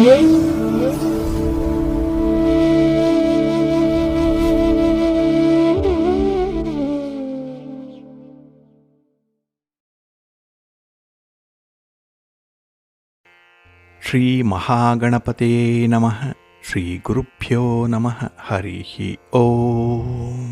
ಶ್ರೀ ಮಹಾಗಣಪತಯೇ ನಮಃ. ಶ್ರೀ ಗುರುಭ್ಯೋ ನಮಃ. ಹರಿ ಓಂ.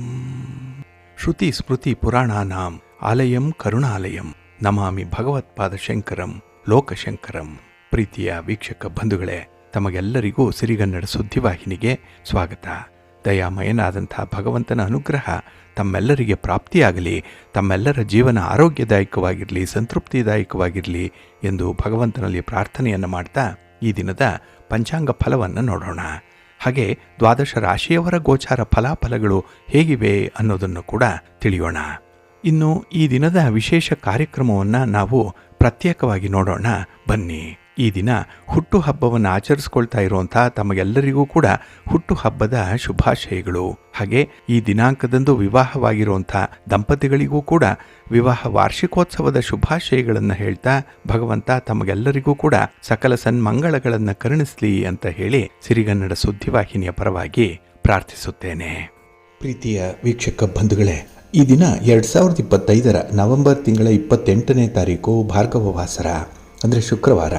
ಶ್ರುತಿ ಸ್ಮೃತಿ ಪುರಾಣಾನಾಂ ಆಲಯಂ ಕರುಣಾಲಯಂ ನಮಾಮಿ ಭಗವತ್ಪಾದಶಂಕರಂ ಲೋಕಶಂಕರಂ. ಪ್ರೀತಿಯ ವೀಕ್ಷಕ ಬಂಧುಗಳೇ, ತಮಗೆಲ್ಲರಿಗೂ ಸಿರಿಗನ್ನಡ ಸುದ್ದಿವಾಹಿನಿಗೆ ಸ್ವಾಗತ. ದಯಾಮಯನಾದಂಥ ಭಗವಂತನ ಅನುಗ್ರಹ ತಮ್ಮೆಲ್ಲರಿಗೆ ಪ್ರಾಪ್ತಿಯಾಗಲಿ, ತಮ್ಮೆಲ್ಲರ ಜೀವನ ಆರೋಗ್ಯದಾಯಕವಾಗಿರಲಿ, ಸಂತೃಪ್ತಿದಾಯಕವಾಗಿರಲಿ ಎಂದು ಭಗವಂತನಲ್ಲಿ ಪ್ರಾರ್ಥನೆಯನ್ನು ಮಾಡ್ತಾ ಈ ದಿನದ ಪಂಚಾಂಗ ಫಲವನ್ನು ನೋಡೋಣ. ಹಾಗೆ 12 ರಾಶಿಯವರ ಗೋಚಾರ ಫಲಾಫಲಗಳು ಹೇಗಿವೆ ಅನ್ನೋದನ್ನು ಕೂಡ ತಿಳಿಯೋಣ. ಇನ್ನು ಈ ದಿನದ ವಿಶೇಷ ಕಾರ್ಯಕ್ರಮವನ್ನು ನಾವು ಪ್ರತ್ಯೇಕವಾಗಿ ನೋಡೋಣ ಬನ್ನಿ. ಈ ದಿನ ಹುಟ್ಟುಹಬ್ಬವನ್ನು ಆಚರಿಸ್ಕೊಳ್ತಾ ಇರುವಂಥ ತಮಗೆಲ್ಲರಿಗೂ ಕೂಡ ಹುಟ್ಟುಹಬ್ಬದ ಶುಭಾಶಯಗಳು. ಹಾಗೆ ಈ ದಿನಾಂಕದಂದು ವಿವಾಹವಾಗಿರುವಂಥ ದಂಪತಿಗಳಿಗೂ ಕೂಡ ವಿವಾಹ ವಾರ್ಷಿಕೋತ್ಸವದ ಶುಭಾಶಯಗಳನ್ನು ಹೇಳ್ತಾ ಭಗವಂತ ತಮಗೆಲ್ಲರಿಗೂ ಕೂಡ ಸಕಲ ಸನ್ಮಂಗಳಗಳನ್ನು ಕರುಣಿಸಲಿ ಅಂತ ಹೇಳಿ ಸಿರಿಗನ್ನಡ ಸುದ್ದಿವಾಹಿನಿಯ ಪರವಾಗಿ ಪ್ರಾರ್ಥಿಸುತ್ತೇನೆ. ಪ್ರೀತಿಯ ವೀಕ್ಷಕ ಬಂಧುಗಳೇ, ಈ ದಿನ 2025 ನವೆಂಬರ್ ತಿಂಗಳ 28ನೇ ತಾರೀಕು ಭಾರ್ಗವ ವಾಸರ ಅಂದರೆ ಶುಕ್ರವಾರ.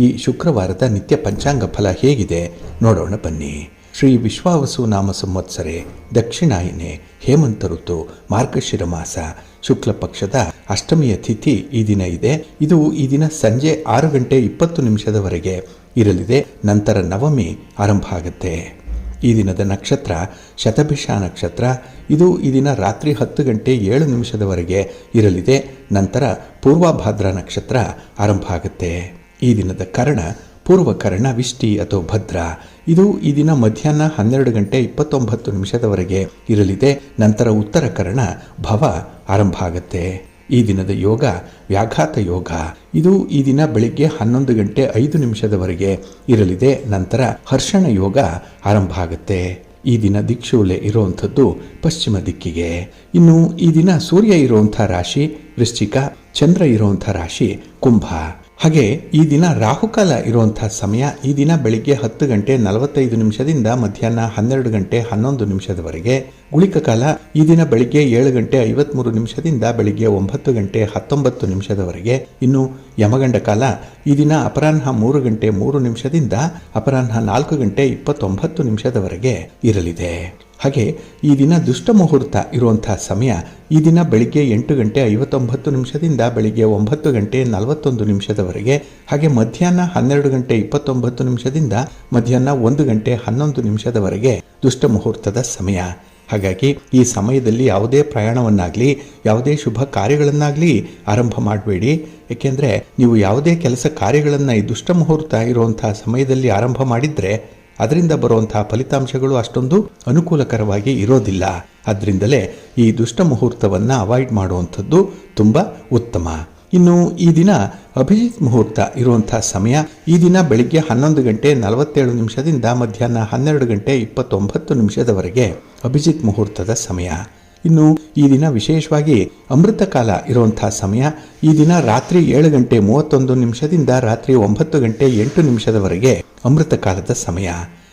ಈ ಶುಕ್ರವಾರದ ನಿತ್ಯ ಪಂಚಾಂಗ ಫಲ ಹೇಗಿದೆ ನೋಡೋಣ ಬನ್ನಿ. ಶ್ರೀ ವಿಶ್ವಾವಸು ನಾಮ ಸಂವತ್ಸರೆ ದಕ್ಷಿಣಾಯನೆ ಹೇಮಂತ ಋತು ಮಾರ್ಗಶಿರ ಮಾಸ ಶುಕ್ಲ ಪಕ್ಷದ ಅಷ್ಟಮಿಯ ತಿಥಿ ಈ ದಿನ ಇದೆ. ಇದು ಈ ದಿನ ಸಂಜೆ 6:20 ಇರಲಿದೆ. ನಂತರ ನವಮಿ ಆರಂಭ ಆಗುತ್ತೆ. ಈ ದಿನದ ನಕ್ಷತ್ರ ಶತಭಿಷ ನಕ್ಷತ್ರ. ಇದು ಈ ದಿನ ರಾತ್ರಿ 10:07 ಇರಲಿದೆ. ನಂತರ ಪೂರ್ವಭಾದ್ರ ನಕ್ಷತ್ರ ಆರಂಭ ಆಗುತ್ತೆ. ಈ ದಿನದ ಕರ್ಣ ಪೂರ್ವಕರ್ಣ ವಿಷ್ಟಿ ಅಥವಾ ಭದ್ರ. ಇದು ಈ ದಿನ ಮಧ್ಯಾಹ್ನ 12:29 ಇರಲಿದೆ. ನಂತರ ಉತ್ತರ ಕರ್ಣ ಭವ ಆರಂಭ ಆಗುತ್ತೆ. ಈ ದಿನದ ಯೋಗ ವ್ಯಾಘಾತ ಯೋಗ. ಇದು ಈ ದಿನ ಬೆಳಿಗ್ಗೆ 11:05 ಇರಲಿದೆ. ನಂತರ ಹರ್ಷಣ ಯೋಗ ಆರಂಭ ಆಗುತ್ತೆ. ಈ ದಿನ ದಿಕ್ಷೂಲೆ ಇರುವಂಥದ್ದು ಪಶ್ಚಿಮ ದಿಕ್ಕಿಗೆ. ಇನ್ನು ಈ ದಿನ ಸೂರ್ಯ ಇರುವಂಥ ರಾಶಿ ವೃಶ್ಚಿಕ, ಚಂದ್ರ ಇರುವಂಥ ರಾಶಿ ಕುಂಭ. ಹಾಗೆ ಈ ದಿನ ರಾಹುಕಾಲ ಇರುವಂಥ ಸಮಯ ಈ ದಿನ ಬೆಳಿಗ್ಗೆ 10:45 ಮಧ್ಯಾಹ್ನ 12:11 ಗುಳಿಕ ಕಾಲ ಈ ದಿನ ಬೆಳಿಗ್ಗೆ 7:53 ಬೆಳಿಗ್ಗೆ 9:19 ಇನ್ನು ಯಮಗಂಡ ಕಾಲ ಈ ದಿನ ಅಪರಾಹ್ನ 3:03 ಅಪರಾಹ್ನ 4:29 ಇರಲಿದೆ. ಹಾಗೆ ಈ ದಿನ ದುಷ್ಟ ಮುಹೂರ್ತ ಇರುವಂತಹ ಸಮಯ ಈ ದಿನ ಬೆಳಿಗ್ಗೆ 8:59 ಬೆಳಿಗ್ಗೆ 9:41 ಹಾಗೆ ಮಧ್ಯಾಹ್ನ 12:29 ಮಧ್ಯಾಹ್ನ 1:11 ದುಷ್ಟ ಮುಹೂರ್ತದ ಸಮಯ. ಹಾಗಾಗಿ ಈ ಸಮಯದಲ್ಲಿ ಯಾವುದೇ ಪ್ರಯಾಣವನ್ನಾಗಲಿ ಯಾವುದೇ ಶುಭ ಕಾರ್ಯಗಳನ್ನಾಗಲಿ ಆರಂಭ ಮಾಡಬೇಡಿ. ಏಕೆಂದರೆ ನೀವು ಯಾವುದೇ ಕೆಲಸ ಕಾರ್ಯಗಳನ್ನು ಈ ದುಷ್ಟ ಮುಹೂರ್ತ ಇರುವಂತಹ ಸಮಯದಲ್ಲಿ ಆರಂಭ ಮಾಡಿದರೆ ಅದರಿಂದ ಬರುವಂತಹ ಫಲಿತಾಂಶಗಳು ಅಷ್ಟೊಂದು ಅನುಕೂಲಕರವಾಗಿ ಇರೋದಿಲ್ಲ. ಅದರಿಂದಲೇ ಈ ದುಷ್ಟ ಮುಹೂರ್ತವನ್ನು ಅವಾಯ್ಡ್ ಮಾಡುವಂಥದ್ದು ತುಂಬ ಉತ್ತಮ. ಇನ್ನು ಈ ದಿನ ಅಭಿಜಿತ್ ಮುಹೂರ್ತ ಇರುವಂಥ ಸಮಯ ಈ ದಿನ ಬೆಳಿಗ್ಗೆ 11:47 ಮಧ್ಯಾಹ್ನ 12:29 ಅಭಿಜಿತ್ ಮುಹೂರ್ತದ ಸಮಯ. ಇನ್ನು ಈ ದಿನ ವಿಶೇಷವಾಗಿ ಅಮೃತ ಕಾಲ ಇರುವಂಥ ಸಮಯ ಈ ದಿನ ರಾತ್ರಿ 7:31 ರಾತ್ರಿ 9:08 ಅಮೃತ ಕಾಲದ ಸಮಯ.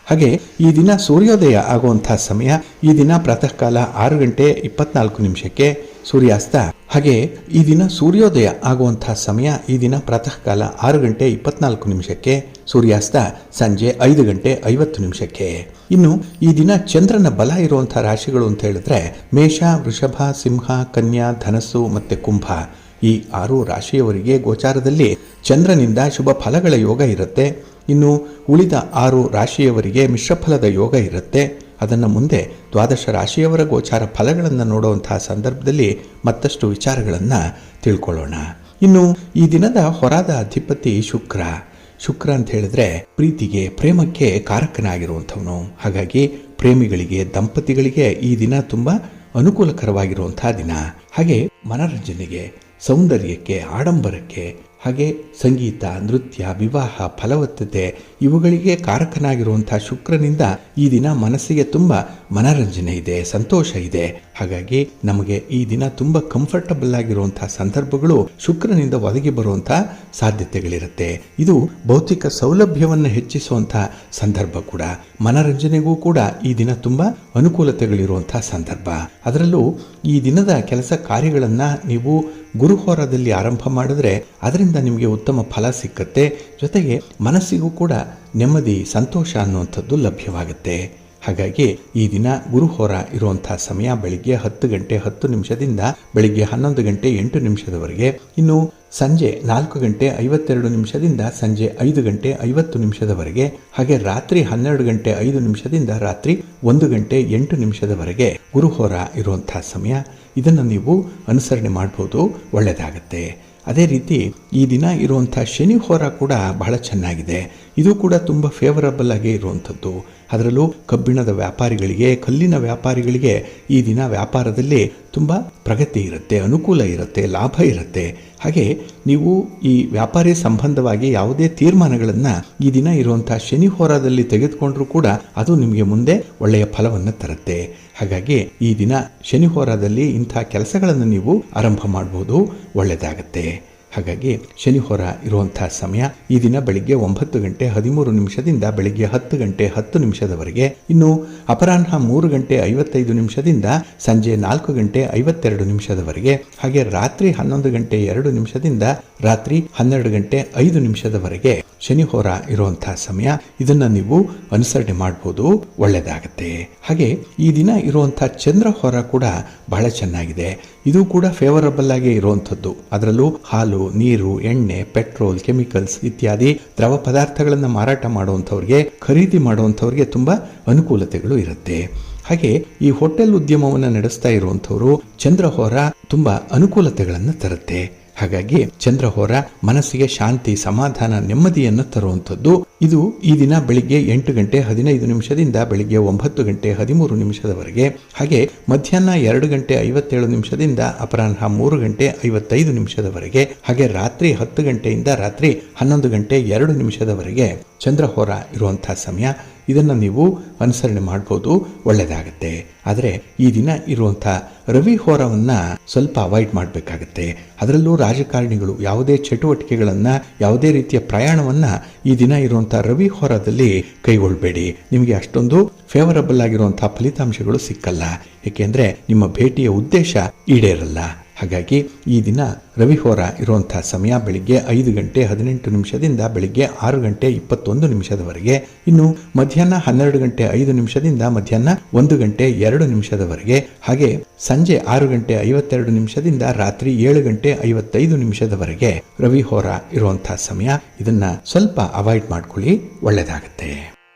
ಹಾಗೆ ಈ ದಿನ ಸೂರ್ಯೋದಯ ಆಗುವಂಥ ಸಮಯ ಈ ದಿನ ಪ್ರಾತಃ ಕಾಲ 6:24 ಸೂರ್ಯಾಸ್ತ. ಹಾಗೆ ಈ ದಿನ ಸೂರ್ಯೋದಯ ಆಗುವಂಥ ಸಮಯ ಈ ದಿನ ಪ್ರಾತಃ ಕಾಲ 6:24 ಸೂರ್ಯಾಸ್ತ ಸಂಜೆ 5:50. ಇನ್ನು ಈ ದಿನ ಚಂದ್ರನ ಬಲ ಇರುವಂಥ ರಾಶಿಗಳು ಅಂತ ಹೇಳಿದ್ರೆ ಮೇಷ, ವೃಷಭ, ಸಿಂಹ, ಕನ್ಯಾ, ಧನಸ್ಸು ಮತ್ತು ಕುಂಭ. ಈ 6 ರಾಶಿಯವರಿಗೆ ಗೋಚಾರದಲ್ಲಿ ಚಂದ್ರನಿಂದ ಶುಭ ಫಲಗಳ ಯೋಗ ಇರುತ್ತೆ. ಇನ್ನು ಉಳಿದ 6 ರಾಶಿಯವರಿಗೆ ಮಿಶ್ರಫಲದ ಯೋಗ ಇರುತ್ತೆ. ಅದನ್ನು ಮುಂದೆ 12 ರಾಶಿಯವರ ಗೋಚಾರ ಫಲಗಳನ್ನು ನೋಡುವಂತಹ ಸಂದರ್ಭದಲ್ಲಿ ಮತ್ತಷ್ಟು ವಿಚಾರಗಳನ್ನು ತಿಳ್ಕೊಳ್ಳೋಣ. ಇನ್ನು ಈ ದಿನದ ಹೊರಾದ ಅಧಿಪತಿ ಶುಕ್ರ. ಶುಕ್ರ ಅಂತ ಹೇಳಿದ್ರೆ ಪ್ರೀತಿಗೆ ಪ್ರೇಮಕ್ಕೆ ಕಾರಕನಾಗಿರುವಂಥವನು. ಹಾಗಾಗಿ ಪ್ರೇಮಿಗಳಿಗೆ ದಂಪತಿಗಳಿಗೆ ಈ ದಿನ ತುಂಬ ಅನುಕೂಲಕರವಾಗಿರುವಂತಹ ದಿನ. ಹಾಗೆ ಮನರಂಜನೆಗೆ, ಸೌಂದರ್ಯಕ್ಕೆ, ಆಡಂಬರಕ್ಕೆ, ಹಾಗೆ ಸಂಗೀತ, ನೃತ್ಯ, ವಿವಾಹ, ಫಲವತ್ತತೆ ಇವುಗಳಿಗೆ ಕಾರಕನಾಗಿರುವಂಥ ಶುಕ್ರನಿಂದ ಈ ದಿನ ಮನಸ್ಸಿಗೆ ತುಂಬ ಮನರಂಜನೆ ಇದೆ, ಸಂತೋಷ ಇದೆ. ಹಾಗಾಗಿ ನಮಗೆ ಈ ದಿನ ತುಂಬ ಕಂಫರ್ಟಬಲ್ ಆಗಿರುವಂತಹ ಸಂದರ್ಭಗಳು ಶುಕ್ರನಿಂದ ಒದಗಿ ಬರುವಂತಹ ಸಾಧ್ಯತೆಗಳಿರುತ್ತೆ. ಇದು ಭೌತಿಕ ಸೌಲಭ್ಯವನ್ನು ಹೆಚ್ಚಿಸುವಂತಹ ಸಂದರ್ಭ ಕೂಡ. ಮನರಂಜನೆಗೂ ಕೂಡ ಈ ದಿನ ತುಂಬ ಅನುಕೂಲತೆಗಳಿರುವಂತಹ ಸಂದರ್ಭ. ಅದರಲ್ಲೂ ಈ ದಿನದ ಕೆಲಸ ಕಾರ್ಯಗಳನ್ನ ನೀವು ಗುರುಹೋರದಲ್ಲಿ ಆರಂಭ ಮಾಡಿದ್ರೆ ಅದರಿಂದ ನಿಮಗೆ ಉತ್ತಮ ಫಲ ಸಿಕ್ಕತ್ತೆ. ಜೊತೆಗೆ ಮನಸ್ಸಿಗೂ ಕೂಡ ನೆಮ್ಮದಿ, ಸಂತೋಷ ಅನ್ನುವಂಥದ್ದು ಲಭ್ಯವಾಗುತ್ತೆ. ಹಾಗಾಗಿ ಈ ದಿನ ಗುರುಹೋರ ಇರುವಂತಹ ಸಮಯ ಬೆಳಿಗ್ಗೆ 10 ಗಂಟೆ 10 ನಿಮಿಷದಿಂದ ಬೆಳಿಗ್ಗೆ 11 ಗಂಟೆ 8 ನಿಮಿಷದವರೆಗೆ. ಇನ್ನು ಸಂಜೆ 4 ಗಂಟೆ 52 ನಿಮಿಷದಿಂದ ಸಂಜೆ 5 ಗಂಟೆ 50 ನಿಮಿಷದವರೆಗೆ. ಹಾಗೆ ರಾತ್ರಿ 12 ಗಂಟೆ 5 ನಿಮಿಷದಿಂದ ರಾತ್ರಿ 1 ಗಂಟೆ 8 ನಿಮಿಷದವರೆಗೆ ಗುರುಹೋರ ಇರುವಂತಹ ಸಮಯ. ಇದನ್ನು ನೀವು ಅನುಸರಣೆ ಮಾಡ್ಬೋದು, ಒಳ್ಳೆಯದಾಗತ್ತೆ. ಅದೇ ರೀತಿ ಈ ದಿನ ಇರುವಂಥ ಶನಿ ಹೋರ ಕೂಡ ಬಹಳ ಚೆನ್ನಾಗಿದೆ. ಇದು ಕೂಡ ತುಂಬ ಫೇವರಬಲ್ ಆಗಿ ಇರುವಂಥದ್ದು. ಅದರಲ್ಲೂ ಕಬ್ಬಿಣದ ವ್ಯಾಪಾರಿಗಳಿಗೆ, ಕಲ್ಲಿನ ವ್ಯಾಪಾರಿಗಳಿಗೆ ಈ ದಿನ ವ್ಯಾಪಾರದಲ್ಲಿ ತುಂಬ ಪ್ರಗತಿ ಇರುತ್ತೆ, ಅನುಕೂಲ ಇರುತ್ತೆ, ಲಾಭ ಇರುತ್ತೆ. ಹಾಗೆ ನೀವು ಈ ವ್ಯಾಪಾರಿ ಸಂಬಂಧವಾಗಿ ಯಾವುದೇ ತೀರ್ಮಾನಗಳನ್ನು ಈ ದಿನ ಇರುವಂಥ ಶನಿ ಹೋರಾದಲ್ಲಿ ತೆಗೆದುಕೊಂಡ್ರೂ ಕೂಡ ಅದು ನಿಮಗೆ ಮುಂದೆ ಒಳ್ಳೆಯ ಫಲವನ್ನು ತರುತ್ತೆ. ಹಾಗಾಗಿ ಈ ದಿನ ಶನಿ ಹೋರಾದಲ್ಲಿ ಇಂಥ ಕೆಲಸಗಳನ್ನು ನೀವು ಆರಂಭ ಮಾಡ್ಬೋದು, ಒಳ್ಳೆಯದಾಗತ್ತೆ. ಹಾಗಾಗಿ ಶನಿ ಹೋರ ಇರುವಂತಹ ಸಮಯ ಈ ದಿನ ಬೆಳಿಗ್ಗೆ 9 ಗಂಟೆ 13 ನಿಮಿಷದಿಂದ ಬೆಳಿಗ್ಗೆ 10 ಗಂಟೆ 10 ನಿಮಿಷದವರೆಗೆ. ಇನ್ನು ಅಪರಾಹ್ನ 3 ಗಂಟೆ 55 ನಿಮಿಷದಿಂದ ಸಂಜೆ 4 ಗಂಟೆ 52 ನಿಮಿಷದವರೆಗೆ. ಹಾಗೆ ರಾತ್ರಿ 11 ಗಂಟೆ 2 ನಿಮಿಷದಿಂದ ರಾತ್ರಿ 12 ಗಂಟೆ 5 ನಿಮಿಷದವರೆಗೆ ಶನಿ ಹೋರ ಇರುವಂತಹ ಸಮಯ. ಇದನ್ನ ನೀವು ಅನುಸರಣೆ ಮಾಡಬಹುದು, ಒಳ್ಳೆಯದಾಗತ್ತೆ. ಹಾಗೆ ಈ ದಿನ ಇರುವಂತಹ ಚಂದ್ರ ಹೋರ ಕೂಡ ಬಹಳ ಚೆನ್ನಾಗಿದೆ. ಇದು ಕೂಡ ಫೇವರಬಲ್ ಆಗಿ ಇರುವಂಥದ್ದು. ಅದರಲ್ಲೂ ಹಾಲು, ನೀರು, ಎಣ್ಣೆ, ಪೆಟ್ರೋಲ್, ಕೆಮಿಕಲ್ಸ್ ಇತ್ಯಾದಿ ದ್ರವ ಪದಾರ್ಥಗಳನ್ನು ಮಾರಾಟ ಮಾಡುವಂಥವ್ರಿಗೆ, ಖರೀದಿ ಮಾಡುವಂಥವ್ರಿಗೆ ತುಂಬ ಅನುಕೂಲತೆಗಳು ಇರುತ್ತೆ. ಹಾಗೆ ಈ ಹೋಟೆಲ್ ಉದ್ಯಮವನ್ನು ನಡೆಸ್ತಾ ಇರುವಂಥವರು ಚಂದ್ರಹೋರ ತುಂಬ ಅನುಕೂಲತೆಗಳನ್ನು ತರುತ್ತೆ. ಹಾಗಾಗಿ ಚಂದ್ರಹೋರ ಮನಸ್ಸಿಗೆ ಶಾಂತಿ, ಸಮಾಧಾನ, ನೆಮ್ಮದಿಯನ್ನು ತರುವಂಥದ್ದು. ಇದು ಈ ದಿನ ಬೆಳಿಗ್ಗೆ 8 ಗಂಟೆ 15 ನಿಮಿಷದಿಂದ ಬೆಳಿಗ್ಗೆ 9 ಗಂಟೆ 13 ನಿಮಿಷದವರೆಗೆ. ಹಾಗೆ ಮಧ್ಯಾಹ್ನ 2 ಗಂಟೆ 57 ನಿಮಿಷದಿಂದ ಅಪರಾಹ್ನ 3 ಗಂಟೆ 55 ನಿಮಿಷದವರೆಗೆ. ಹಾಗೆ ರಾತ್ರಿ 10 ಗಂಟೆಯಿಂದ ರಾತ್ರಿ 11 ಗಂಟೆ 2 ನಿಮಿಷದವರೆಗೆ ಚಂದ್ರಹೋರ ಇರುವಂತಹ ಸಮಯ. ಇದನ್ನು ನೀವು ಅನುಸರಣೆ ಮಾಡ್ಬೋದು, ಒಳ್ಳೆಯದಾಗತ್ತೆ. ಆದರೆ ಈ ದಿನ ಇರುವಂಥ ರವಿ ಹೋರವನ್ನು ಸ್ವಲ್ಪ ಅವಾಯ್ಡ್ ಮಾಡಬೇಕಾಗತ್ತೆ. ಅದರಲ್ಲೂ ರಾಜಕಾರಣಿಗಳು ಯಾವುದೇ ಚಟುವಟಿಕೆಗಳನ್ನು, ಯಾವುದೇ ರೀತಿಯ ಪ್ರಯಾಣವನ್ನು ಈ ದಿನ ಇರುವಂಥ ರವಿ ಹೋರದಲ್ಲಿ ಕೈಗೊಳ್ಳಬೇಡಿ. ನಿಮಗೆ ಅಷ್ಟೊಂದು ಫೇವರಬಲ್ ಆಗಿರುವಂಥ ಫಲಿತಾಂಶಗಳು ಸಿಕ್ಕಲ್ಲ. ಏಕೆಂದರೆ ನಿಮ್ಮ ಭೇಟಿಯ ಉದ್ದೇಶ ಈಡೇರಲ್ಲ. ಹಾಗಾಗಿ ಈ ದಿನ ರವಿಹೋರ ಇರುವಂತಹ ಸಮಯ ಬೆಳಿಗ್ಗೆ 5 ಗಂಟೆ 18 ನಿಮಿಷದಿಂದ ಬೆಳಿಗ್ಗೆ 6 ಗಂಟೆ 21 ನಿಮಿಷದವರೆಗೆ. ಇನ್ನು ಮಧ್ಯಾಹ್ನ 12 ಗಂಟೆ 5 ನಿಮಿಷದಿಂದ ಮಧ್ಯಾಹ್ನ 1 ಗಂಟೆ 2 ನಿಮಿಷದವರೆಗೆ. ಹಾಗೆ ಸಂಜೆ 6 ಗಂಟೆ 52 ನಿಮಿಷದಿಂದ ರಾತ್ರಿ 7 ಗಂಟೆ 55 ನಿಮಿಷದವರೆಗೆ ರವಿಹೋರ ಇರುವಂತಹ ಸಮಯ. ಇದನ್ನ ಸ್ವಲ್ಪ ಅವಾಯ್ಡ್ ಮಾಡ್ಕೊಳ್ಳಿ, ಒಳ್ಳೆಯದಾಗತ್ತೆ.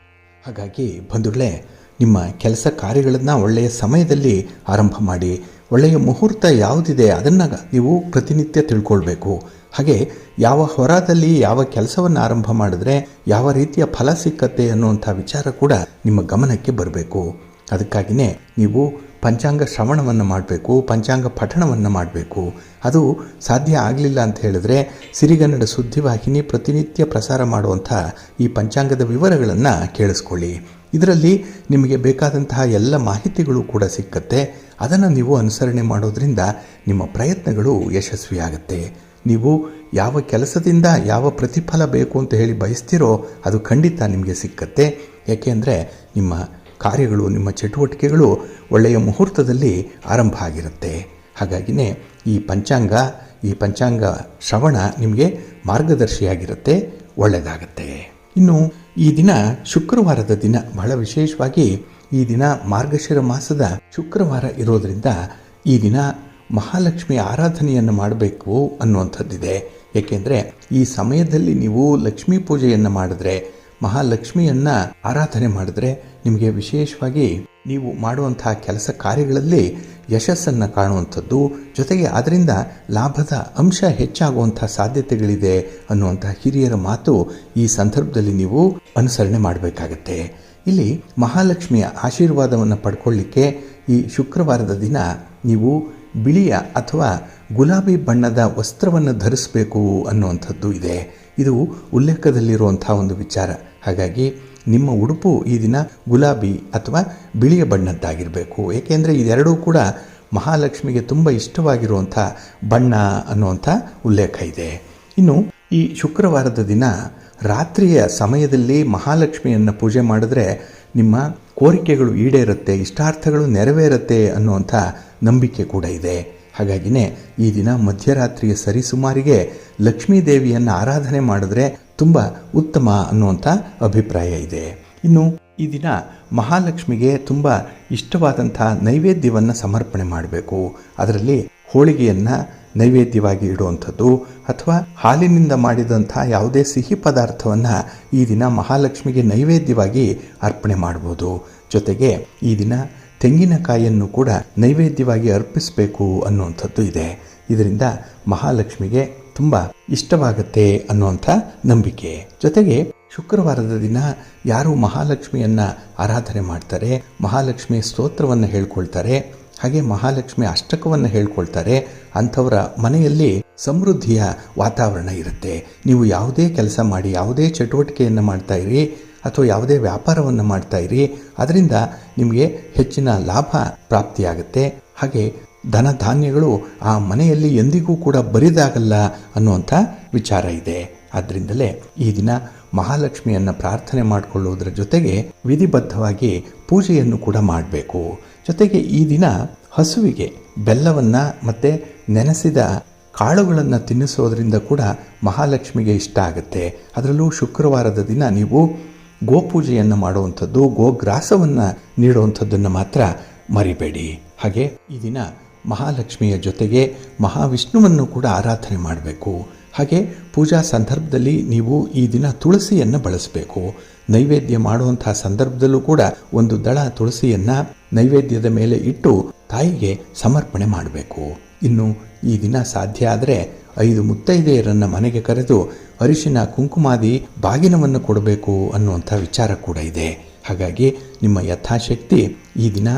ಹಾಗಾಗಿ ಬಂಧುಗಳೇ, ನಿಮ್ಮ ಕೆಲಸ ಕಾರ್ಯಗಳನ್ನು ಒಳ್ಳೆಯ ಸಮಯದಲ್ಲಿ ಆರಂಭ ಮಾಡಿ. ಒಳ್ಳೆಯ ಮುಹೂರ್ತ ಯಾವುದಿದೆ ಅದನ್ನು ನೀವು ಪ್ರತಿನಿತ್ಯ ತಿಳ್ಕೊಳ್ಬೇಕು. ಹಾಗೆ ಯಾವ ಹೊರದಲ್ಲಿ ಯಾವ ಕೆಲಸವನ್ನು ಆರಂಭ ಮಾಡಿದ್ರೆ ಯಾವ ರೀತಿಯ ಫಲ ಸಿಕ್ಕತ್ತೆ ಅನ್ನುವಂಥ ವಿಚಾರ ಕೂಡ ನಿಮ್ಮ ಗಮನಕ್ಕೆ ಬರಬೇಕು. ಅದಕ್ಕಾಗಿಯೇ ನೀವು ಪಂಚಾಂಗ ಶ್ರವಣವನ್ನು ಮಾಡಬೇಕು, ಪಂಚಾಂಗ ಪಠಣವನ್ನು ಮಾಡಬೇಕು. ಅದು ಸಾಧ್ಯ ಆಗಲಿಲ್ಲ ಅಂತ ಹೇಳಿದ್ರೆ ಸಿರಿಗನ್ನಡ ಸುದ್ದಿವಾಹಿನಿ ಪ್ರತಿನಿತ್ಯ ಪ್ರಸಾರ ಮಾಡುವಂಥ ಈ ಪಂಚಾಂಗದ ವಿವರಗಳನ್ನು ಕೇಳಿಸ್ಕೊಳ್ಳಿ. ಇದರಲ್ಲಿ ನಿಮಗೆ ಬೇಕಾದಂತಹ ಎಲ್ಲ ಮಾಹಿತಿಗಳು ಕೂಡ ಸಿಕ್ಕತ್ತೆ. ಅದನ್ನು ನೀವು ಅನುಸರಣೆ ಮಾಡೋದ್ರಿಂದ ನಿಮ್ಮ ಪ್ರಯತ್ನಗಳು ಯಶಸ್ವಿಯಾಗುತ್ತೆ. ನೀವು ಯಾವ ಕೆಲಸದಿಂದ ಯಾವ ಪ್ರತಿಫಲ ಬೇಕು ಅಂತ ಹೇಳಿ ಬಯಸ್ತೀರೋ ಅದು ಖಂಡಿತ ನಿಮಗೆ ಸಿಕ್ಕತ್ತೆ. ಯಾಕೆಂದರೆ ನಿಮ್ಮ ಕಾರ್ಯಗಳು, ನಿಮ್ಮ ಚಟುವಟಿಕೆಗಳು ಒಳ್ಳೆಯ ಮುಹೂರ್ತದಲ್ಲಿ ಆರಂಭ ಆಗಿರುತ್ತೆ. ಹಾಗಾಗಿನೇ ಈ ಪಂಚಾಂಗ ಶ್ರವಣ ನಿಮಗೆ ಮಾರ್ಗದರ್ಶಿಯಾಗಿರುತ್ತೆ, ಒಳ್ಳೆಯದಾಗತ್ತೆ. ಇನ್ನು ಈ ದಿನ ಶುಕ್ರವಾರದ ದಿನ, ಬಹಳ ವಿಶೇಷವಾಗಿ ಈ ದಿನ ಮಾರ್ಗಶಿರ ಮಾಸದ ಶುಕ್ರವಾರ ಇರೋದರಿಂದ ಈ ದಿನ ಮಹಾಲಕ್ಷ್ಮಿ ಆರಾಧನೆಯನ್ನು ಮಾಡಬೇಕು ಅನ್ನುವಂಥದ್ದಿದೆ. ಏಕೆಂದರೆ ಈ ಸಮಯದಲ್ಲಿ ನೀವು ಲಕ್ಷ್ಮೀ ಪೂಜೆಯನ್ನು ಮಾಡಿದ್ರೆ, ಮಹಾಲಕ್ಷ್ಮಿಯನ್ನು ಆರಾಧನೆ ಮಾಡಿದ್ರೆ ನಿಮಗೆ ವಿಶೇಷವಾಗಿ ನೀವು ಮಾಡುವಂತಹ ಕೆಲಸ ಕಾರ್ಯಗಳಲ್ಲಿ ಯಶಸ್ಸನ್ನು ಕಾಣುವಂಥದ್ದು, ಜೊತೆಗೆ ಅದರಿಂದ ಲಾಭದ ಅಂಶ ಹೆಚ್ಚಾಗುವಂಥ ಸಾಧ್ಯತೆಗಳಿದೆ ಅನ್ನುವಂಥ ಹಿರಿಯರ ಮಾತು ಈ ಸಂದರ್ಭದಲ್ಲಿ ನೀವು ಅನುಸರಣೆ ಮಾಡಬೇಕಾಗತ್ತೆ. ಇಲ್ಲಿ ಮಹಾಲಕ್ಷ್ಮಿಯ ಆಶೀರ್ವಾದವನ್ನು ಪಡ್ಕೊಳ್ಳಿಕ್ಕೆ ಈ ಶುಕ್ರವಾರದ ದಿನ ನೀವು ಬಿಳಿಯ ಅಥವಾ ಗುಲಾಬಿ ಬಣ್ಣದ ವಸ್ತ್ರವನ್ನು ಧರಿಸಬೇಕು ಅನ್ನುವಂಥದ್ದು ಇದೆ. ಇದು ಉಲ್ಲೇಖದಲ್ಲಿರುವಂಥ ಒಂದು ವಿಚಾರ. ಹಾಗಾಗಿ ನಿಮ್ಮ ಉಡುಪು ಈ ದಿನ ಗುಲಾಬಿ ಅಥವಾ ಬಿಳಿಯ ಬಣ್ಣದ್ದಾಗಿರಬೇಕು. ಏಕೆಂದರೆ ಇದೆರಡೂ ಕೂಡ ಮಹಾಲಕ್ಷ್ಮಿಗೆ ತುಂಬ ಇಷ್ಟವಾಗಿರುವಂಥ ಬಣ್ಣ ಅನ್ನುವಂಥ ಉಲ್ಲೇಖ ಇದೆ. ಇನ್ನು ಈ ಶುಕ್ರವಾರದ ದಿನ ರಾತ್ರಿಯ ಸಮಯದಲ್ಲಿ ಮಹಾಲಕ್ಷ್ಮಿಯನ್ನು ಪೂಜೆ ಮಾಡಿದ್ರೆ ನಿಮ್ಮ ಕೋರಿಕೆಗಳು ಈಡೇರುತ್ತೆ, ಇಷ್ಟಾರ್ಥಗಳು ನೆರವೇರುತ್ತೆ ಅನ್ನುವಂಥ ನಂಬಿಕೆ ಕೂಡ ಇದೆ. ಹಾಗಾಗಿನೇ ಈ ದಿನ ಮಧ್ಯರಾತ್ರಿಯ ಸರಿಸುಮಾರಿಗೆ ಲಕ್ಷ್ಮೀ ದೇವಿಯನ್ನು ಆರಾಧನೆ ಮಾಡಿದ್ರೆ ತುಂಬ ಉತ್ತಮ ಅನ್ನುವಂಥ ಅಭಿಪ್ರಾಯ ಇದೆ. ಇನ್ನು ಈ ದಿನ ಮಹಾಲಕ್ಷ್ಮಿಗೆ ತುಂಬ ಇಷ್ಟವಾದಂಥ ನೈವೇದ್ಯವನ್ನು ಸಮರ್ಪಣೆ ಮಾಡಬೇಕು. ಅದರಲ್ಲಿ ಹೋಳಿಗೆಯನ್ನು ನೈವೇದ್ಯವಾಗಿ ಇಡುವಂಥದ್ದು ಅಥವಾ ಹಾಲಿನಿಂದ ಮಾಡಿದಂಥ ಯಾವುದೇ ಸಿಹಿ ಪದಾರ್ಥವನ್ನು ಈ ದಿನ ಮಹಾಲಕ್ಷ್ಮಿಗೆ ನೈವೇದ್ಯವಾಗಿ ಅರ್ಪಣೆ ಮಾಡ್ಬೋದು. ಜೊತೆಗೆ ಈ ದಿನ ತೆಂಗಿನಕಾಯಿಯನ್ನು ಕೂಡ ನೈವೇದ್ಯವಾಗಿ ಅರ್ಪಿಸಬೇಕು ಅನ್ನುವಂಥದ್ದು ಇದೆ. ಇದರಿಂದ ಮಹಾಲಕ್ಷ್ಮಿಗೆ ತುಂಬ ಇಷ್ಟವಾಗುತ್ತೆ ಅನ್ನುವಂಥ ನಂಬಿಕೆ. ಜೊತೆಗೆ ಶುಕ್ರವಾರದ ದಿನ ಯಾರು ಮಹಾಲಕ್ಷ್ಮಿಯನ್ನು ಆರಾಧನೆ ಮಾಡ್ತಾರೆ, ಮಹಾಲಕ್ಷ್ಮಿ ಸ್ತೋತ್ರವನ್ನು ಹೇಳ್ಕೊಳ್ತಾರೆ, ಹಾಗೆ ಮಹಾಲಕ್ಷ್ಮಿ ಅಷ್ಟಕವನ್ನು ಹೇಳ್ಕೊಳ್ತಾರೆ, ಅಂಥವರ ಮನೆಯಲ್ಲಿ ಸಮೃದ್ಧಿಯ ವಾತಾವರಣ ಇರುತ್ತೆ. ನೀವು ಯಾವುದೇ ಕೆಲಸ ಮಾಡಿ, ಯಾವುದೇ ಚಟುವಟಿಕೆಯನ್ನು ಮಾಡ್ತಾ ಇರಿ ಅಥವಾ ಯಾವುದೇ ವ್ಯಾಪಾರವನ್ನು ಮಾಡ್ತಾ ಇರಿ, ಅದರಿಂದ ನಿಮಗೆ ಹೆಚ್ಚಿನ ಲಾಭ ಪ್ರಾಪ್ತಿಯಾಗುತ್ತೆ. ಹಾಗೆ ಧನ ಧಾನ್ಯಗಳು ಆ ಮನೆಯಲ್ಲಿ ಎಂದಿಗೂ ಕೂಡ ಬರಿದಾಗಲ್ಲ ಅನ್ನುವಂಥ ವಿಚಾರ ಇದೆ. ಆದ್ದರಿಂದಲೇ ಈ ದಿನ ಮಹಾಲಕ್ಷ್ಮಿಯನ್ನು ಪ್ರಾರ್ಥನೆ ಮಾಡಿಕೊಳ್ಳುವುದರ ಜೊತೆಗೆ ವಿಧಿಬದ್ಧವಾಗಿ ಪೂಜೆಯನ್ನು ಕೂಡ ಮಾಡಬೇಕು. ಜೊತೆಗೆ ಈ ದಿನ ಹಸುವಿಗೆ ಬೆಲ್ಲವನ್ನು ಮತ್ತು ನೆನೆಸಿದ ಕಾಳುಗಳನ್ನು ತಿನ್ನಿಸೋದ್ರಿಂದ ಕೂಡ ಮಹಾಲಕ್ಷ್ಮಿಗೆ ಇಷ್ಟ ಆಗುತ್ತೆ. ಅದರಲ್ಲೂ ಶುಕ್ರವಾರದ ದಿನ ನೀವು ಗೋಪೂಜೆಯನ್ನು ಮಾಡುವಂಥದ್ದು, ಗೋಗ್ರಾಸವನ್ನು ನೀಡುವಂಥದ್ದನ್ನು ಮಾತ್ರ ಮರಿಬೇಡಿ. ಹಾಗೆ ಈ ದಿನ ಮಹಾಲಕ್ಷ್ಮಿಯ ಜೊತೆಗೆ ಮಹಾವಿಷ್ಣುವನ್ನು ಕೂಡ ಆರಾಧನೆ ಮಾಡಬೇಕು. ಹಾಗೆ ಪೂಜಾ ಸಂದರ್ಭದಲ್ಲಿ ನೀವು ಈ ದಿನ ತುಳಸಿಯನ್ನು ಬಳಸಬೇಕು. ನೈವೇದ್ಯ ಮಾಡುವಂಥ ಸಂದರ್ಭದಲ್ಲೂ ಕೂಡ ಒಂದು ದಳ ತುಳಸಿಯನ್ನು ನೈವೇದ್ಯದ ಮೇಲೆ ಇಟ್ಟು ತಾಯಿಗೆ ಸಮರ್ಪಣೆ ಮಾಡಬೇಕು. ಇನ್ನು ಈ ದಿನ ಸಾಧ್ಯ ಆದರೆ 5 ಮುತ್ತೈದೆಯರನ್ನು ಮನೆಗೆ ಕರೆದು ಅರಿಶಿನ ಕುಂಕುಮಾದಿ ಬಾಗಿನವನ್ನು ಕೊಡಬೇಕು ಅನ್ನುವಂಥ ವಿಚಾರ ಕೂಡ ಇದೆ. ಹಾಗಾಗಿ ನಿಮ್ಮ ಯಥಾಶಕ್ತಿ ಈ ದಿನ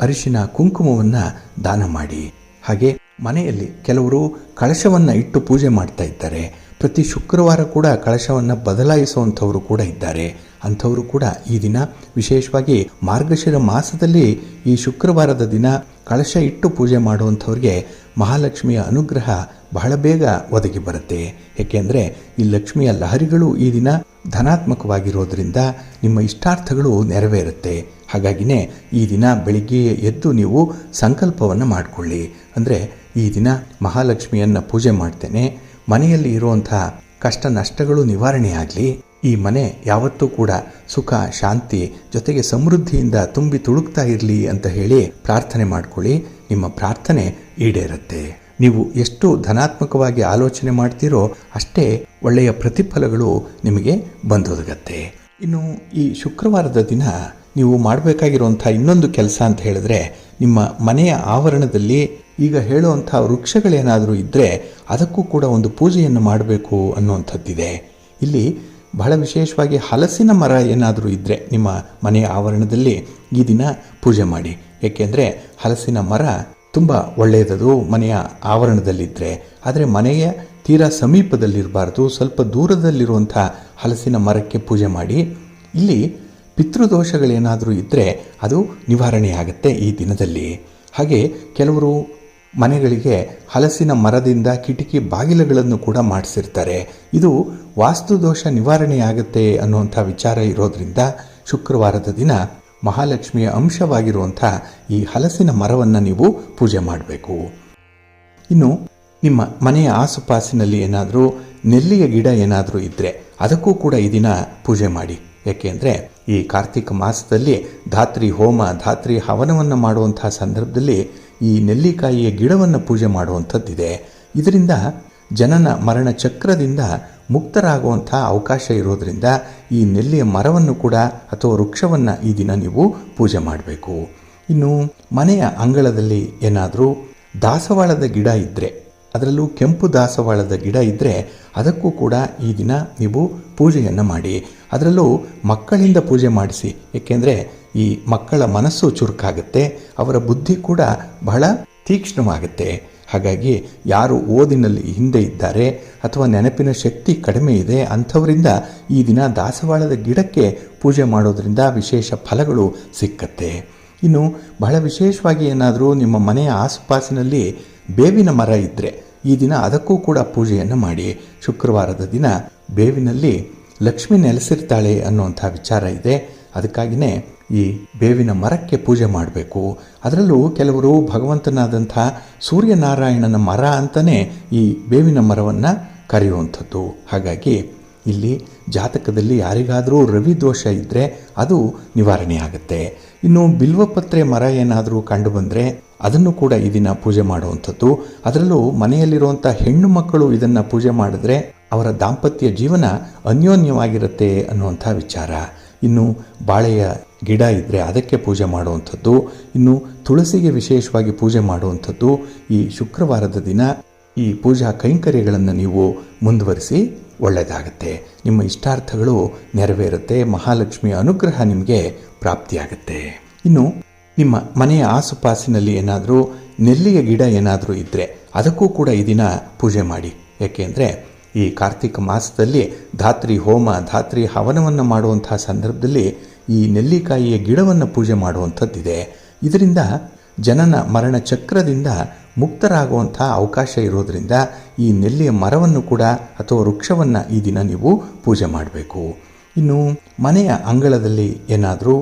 ಅರಿಶಿನ ಕುಂಕುಮವನ್ನು ದಾನ ಮಾಡಿ. ಹಾಗೆ ಮನೆಯಲ್ಲಿ ಕೆಲವರು ಕಳಶವನ್ನು ಇಟ್ಟು ಪೂಜೆ ಮಾಡ್ತಾ ಇದ್ದಾರೆ. ಪ್ರತಿ ಶುಕ್ರವಾರ ಕೂಡ ಕಳಶವನ್ನು ಬದಲಾಯಿಸುವಂಥವರು ಕೂಡ ಇದ್ದಾರೆ. ಅಂಥವರು ಕೂಡ ಈ ದಿನ ವಿಶೇಷವಾಗಿ ಮಾರ್ಗಶಿರ ಮಾಸದಲ್ಲಿ ಈ ಶುಕ್ರವಾರದ ದಿನ ಕಳಶ ಇಟ್ಟು ಪೂಜೆ ಮಾಡುವಂಥವ್ರಿಗೆ ಮಹಾಲಕ್ಷ್ಮಿಯ ಅನುಗ್ರಹ ಬಹಳ ಬೇಗ ಒದಗಿ ಬರುತ್ತೆ. ಏಕೆಂದರೆ ಈ ಲಕ್ಷ್ಮಿಯ ಲಹರಿಗಳು ಈ ದಿನ ಧನಾತ್ಮಕವಾಗಿರೋದ್ರಿಂದ ನಿಮ್ಮ ಇಷ್ಟಾರ್ಥಗಳು ನೆರವೇರುತ್ತೆ. ಹಾಗಾಗಿನೇ ಈ ದಿನ ಬೆಳಿಗ್ಗೆ ಎದ್ದು ನೀವು ಸಂಕಲ್ಪವನ್ನು ಮಾಡಿಕೊಳ್ಳಿ. ಅಂದರೆ ಈ ದಿನ ಮಹಾಲಕ್ಷ್ಮಿಯನ್ನು ಪೂಜೆ ಮಾಡ್ತೇನೆ, ಮನೆಯಲ್ಲಿ ಇರುವಂಥ ಕಷ್ಟ ನಷ್ಟಗಳು ನಿವಾರಣೆಯಾಗಲಿ, ಈ ಮನೆ ಯಾವತ್ತೂ ಕೂಡ ಸುಖ ಶಾಂತಿ ಜೊತೆಗೆ ಸಮೃದ್ಧಿಯಿಂದ ತುಂಬಿ ತುಳುಕ್ತಾ ಇರಲಿ ಅಂತ ಹೇಳಿ ಪ್ರಾರ್ಥನೆ ಮಾಡ್ಕೊಳ್ಳಿ. ನಿಮ್ಮ ಪ್ರಾರ್ಥನೆ ಈಡೇರುತ್ತೆ. ನೀವು ಎಷ್ಟು ಧನಾತ್ಮಕವಾಗಿ ಆಲೋಚನೆ ಮಾಡ್ತೀರೋ ಅಷ್ಟೇ ಒಳ್ಳೆಯ ಪ್ರತಿಫಲಗಳು ನಿಮಗೆ ಬಂದೊದಗತ್ತೆ. ಇನ್ನು ಈ ಶುಕ್ರವಾರದ ದಿನ ನೀವು ಮಾಡಬೇಕಾಗಿರುವಂಥ ಇನ್ನೊಂದು ಕೆಲಸ ಅಂತ ಹೇಳಿದ್ರೆ, ನಿಮ್ಮ ಮನೆಯ ಆವರಣದಲ್ಲಿ ಈಗ ಹೇಳುವಂಥ ವೃಕ್ಷಗಳೇನಾದರೂ ಇದ್ದರೆ ಅದಕ್ಕೂ ಕೂಡ ಒಂದು ಪೂಜೆಯನ್ನು ಮಾಡಬೇಕು ಅನ್ನುವಂಥದ್ದಿದೆ. ಇಲ್ಲಿ ಬಹಳ ವಿಶೇಷವಾಗಿ ಹಲಸಿನ ಮರ ಏನಾದರೂ ಇದ್ದರೆ ನಿಮ್ಮ ಮನೆಯ ಆವರಣದಲ್ಲಿ ಈ ದಿನ ಪೂಜೆ ಮಾಡಿ. ಏಕೆಂದರೆ ಹಲಸಿನ ಮರ ತುಂಬ ಒಳ್ಳೆಯದದು ಮನೆಯ ಆವರಣದಲ್ಲಿದ್ದರೆ. ಆದರೆ ಮನೆಯ ತೀರಾ ಸಮೀಪದಲ್ಲಿರಬಾರ್ದು, ಸ್ವಲ್ಪ ದೂರದಲ್ಲಿರುವಂಥ ಹಲಸಿನ ಮರಕ್ಕೆ ಪೂಜೆ ಮಾಡಿ. ಇಲ್ಲಿ ಪಿತೃದೋಷಗಳೇನಾದರೂ ಇದ್ದರೆ ಅದು ನಿವಾರಣೆಯಾಗುತ್ತೆ ಈ ದಿನದಲ್ಲಿ. ಹಾಗೆ ಕೆಲವರು ಮನೆಗಳಿಗೆ ಹಲಸಿನ ಮರದಿಂದ ಕಿಟಕಿ ಬಾಗಿಲುಗಳನ್ನು ಕೂಡ ಮಾಡಿಸಿರ್ತಾರೆ. ಇದು ವಾಸ್ತುದೋಷ ನಿವಾರಣೆಯಾಗುತ್ತೆ ಅನ್ನುವಂಥ ವಿಚಾರ ಇರೋದ್ರಿಂದ ಶುಕ್ರವಾರದ ದಿನ ಮಹಾಲಕ್ಷ್ಮಿಯ ಅಂಶವಾಗಿರುವಂಥ ಈ ಹಲಸಿನ ಮರವನ್ನು ನೀವು ಪೂಜೆ ಮಾಡಬೇಕು. ಇನ್ನು ನಿಮ್ಮ ಮನೆಯ ಆಸುಪಾಸಿನಲ್ಲಿ ಏನಾದರೂ ನೆಲ್ಲಿಯ ಗಿಡ ಏನಾದರೂ ಇದ್ದರೆ ಅದಕ್ಕೂ ಕೂಡ ಈ ದಿನ ಪೂಜೆ ಮಾಡಿ. ಏಕೆಂದರೆ ಈ ಕಾರ್ತಿಕ ಮಾಸದಲ್ಲಿ ಧಾತ್ರಿ ಹೋಮ, ಧಾತ್ರಿ ಹವನವನ್ನು ಮಾಡುವಂಥ ಸಂದರ್ಭದಲ್ಲಿ ಈ ನೆಲ್ಲಿಕಾಯಿಯ ಗಿಡವನ್ನು ಪೂಜೆ ಮಾಡುವಂಥದ್ದಿದೆ. ಇದರಿಂದ ಜನನ ಮರಣ ಚಕ್ರದಿಂದ ಮುಕ್ತರಾಗುವಂಥ ಅವಕಾಶ ಇರೋದರಿಂದ ಈ ನೆಲ್ಲಿಯ ಮರವನ್ನು ಕೂಡ ಅಥವಾ ವೃಕ್ಷವನ್ನು ಈ ದಿನ ನೀವು ಪೂಜೆ ಮಾಡಬೇಕು. ಇನ್ನು ಮನೆಯ ಅಂಗಳದಲ್ಲಿ ಏನಾದರೂ ದಾಸವಾಳದ ಗಿಡ ಇದ್ದರೆ, ಅದರಲ್ಲೂ ಕೆಂಪು ದಾಸವಾಳದ ಗಿಡ ಇದ್ದರೆ ಅದಕ್ಕೂ ಕೂಡ ಈ ದಿನ ನೀವು ಪೂಜೆಯನ್ನು ಮಾಡಿ. ಅದರಲ್ಲೂ ಮಕ್ಕಳಿಂದ ಪೂಜೆ ಮಾಡಿಸಿ. ಏಕೆಂದರೆ ಈ ಮಕ್ಕಳ ಮನಸ್ಸು ಚುರುಕಾಗುತ್ತೆ, ಅವರ ಬುದ್ಧಿ ಕೂಡ ಬಹಳ ತೀಕ್ಷ್ಣವಾಗುತ್ತೆ. ಹಾಗಾಗಿ ಯಾರು ಓದಿನಲ್ಲಿ ಹಿಂದೆ ಇದ್ದಾರೆ ಅಥವಾ ನೆನಪಿನ ಶಕ್ತಿ ಕಡಿಮೆ ಇದೆ ಅಂಥವರಿಂದ ಈ ದಿನ ದಾಸವಾಳದ ಗಿಡಕ್ಕೆ ಪೂಜೆ ಮಾಡೋದರಿಂದ ವಿಶೇಷ ಫಲಗಳು ಸಿಕ್ಕತ್ತೆ. ಇನ್ನು ಬಹಳ ವಿಶೇಷವಾಗಿ ಏನಾದರೂ ನಿಮ್ಮ ಮನೆಯ ಆಸುಪಾಸಿನಲ್ಲಿ ಬೇವಿನ ಮರ ಇದ್ದರೆ ಈ ದಿನ ಅದಕ್ಕೂ ಕೂಡ ಪೂಜೆಯನ್ನು ಮಾಡಿ. ಶುಕ್ರವಾರದ ದಿನ ಬೇವಿನಲ್ಲಿ ಲಕ್ಷ್ಮಿ ನೆಲೆಸಿರ್ತಾಳೆ ಅನ್ನುವಂಥ ವಿಚಾರ ಇದೆ. ಅದಕ್ಕಾಗಿಯೇ ಈ ಬೇವಿನ ಮರಕ್ಕೆ ಪೂಜೆ ಮಾಡಬೇಕು. ಅದರಲ್ಲೂ ಕೆಲವರು ಭಗವಂತನಾದಂಥ ಸೂರ್ಯನಾರಾಯಣನ ಮರ ಅಂತಲೇ ಈ ಬೇವಿನ ಮರವನ್ನು ಕರೆಯುವಂಥದ್ದು. ಹಾಗಾಗಿ ಇಲ್ಲಿ ಜಾತಕದಲ್ಲಿ ಯಾರಿಗಾದರೂ ರವಿ ದೋಷ ಇದ್ದರೆ ಅದು ನಿವಾರಣೆ ಆಗುತ್ತೆ. ಇನ್ನು ಬಿಲ್ವಪತ್ರೆ ಮರ ಏನಾದರೂ ಕಂಡು ಬಂದರೆ ಅದನ್ನು ಕೂಡ ಈ ದಿನ ಪೂಜೆ ಮಾಡುವಂಥದ್ದು. ಅದರಲ್ಲೂ ಮನೆಯಲ್ಲಿರುವಂಥ ಹೆಣ್ಣು ಮಕ್ಕಳು ಇದನ್ನು ಪೂಜೆ ಮಾಡಿದ್ರೆ ಅವರ ದಾಂಪತ್ಯ ಜೀವನ ಅನ್ಯೋನ್ಯವಾಗಿರುತ್ತೆ ಅನ್ನುವಂಥ ವಿಚಾರ. ಇನ್ನು ಬಾಳೆಯ ಗಿಡ ಇದ್ದರೆ ಅದಕ್ಕೆ ಪೂಜೆ ಮಾಡುವಂಥದ್ದು. ಇನ್ನು ತುಳಸಿಗೆ ವಿಶೇಷವಾಗಿ ಪೂಜೆ ಮಾಡುವಂಥದ್ದು. ಈ ಶುಕ್ರವಾರದ ದಿನ ಈ ಪೂಜಾ ಕೈಂಕರ್ಯಗಳನ್ನು ನೀವು ಮುಂದುವರಿಸಿ, ಒಳ್ಳೆಯದಾಗುತ್ತೆ. ನಿಮ್ಮ ಇಷ್ಟಾರ್ಥಗಳು ನೆರವೇರುತ್ತೆ. ಮಹಾಲಕ್ಷ್ಮಿಯ ಅನುಗ್ರಹ ನಿಮಗೆ ಪ್ರಾಪ್ತಿಯಾಗುತ್ತೆ. ಇನ್ನು ನಿಮ್ಮ ಮನೆಯ ಆಸುಪಾಸಿನಲ್ಲಿ ಏನಾದರೂ ನೆಲ್ಲಿಯ ಗಿಡ ಏನಾದರೂ ಇದ್ದರೆ ಅದಕ್ಕೂ ಕೂಡ ಈ ದಿನ ಪೂಜೆ ಮಾಡಿ. ಏಕೆಂದರೆ ಈ ಕಾರ್ತಿಕ ಮಾಸದಲ್ಲಿ ಧಾತ್ರಿ ಹೋಮ, ಧಾತ್ರಿ ಹವನವನ್ನು ಮಾಡುವಂಥ ಸಂದರ್ಭದಲ್ಲಿ ಈ ನೆಲ್ಲಿಕಾಯಿಯ ಗಿಡವನ್ನು ಪೂಜೆ ಮಾಡುವಂಥದ್ದಿದೆ. ಇದರಿಂದ ಜನನ ಮರಣ ಚಕ್ರದಿಂದ ಮುಕ್ತರಾಗುವಂಥ ಅವಕಾಶ ಇರೋದರಿಂದ ಈ ನೆಲ್ಲಿಯ ಮರವನ್ನು ಕೂಡ ಅಥವಾ ವೃಕ್ಷವನ್ನು ಈ ದಿನ ನೀವು ಪೂಜೆ ಮಾಡಬೇಕು. ಇನ್ನು ಮನೆಯ ಅಂಗಳದಲ್ಲಿ ಏನಾದರೂ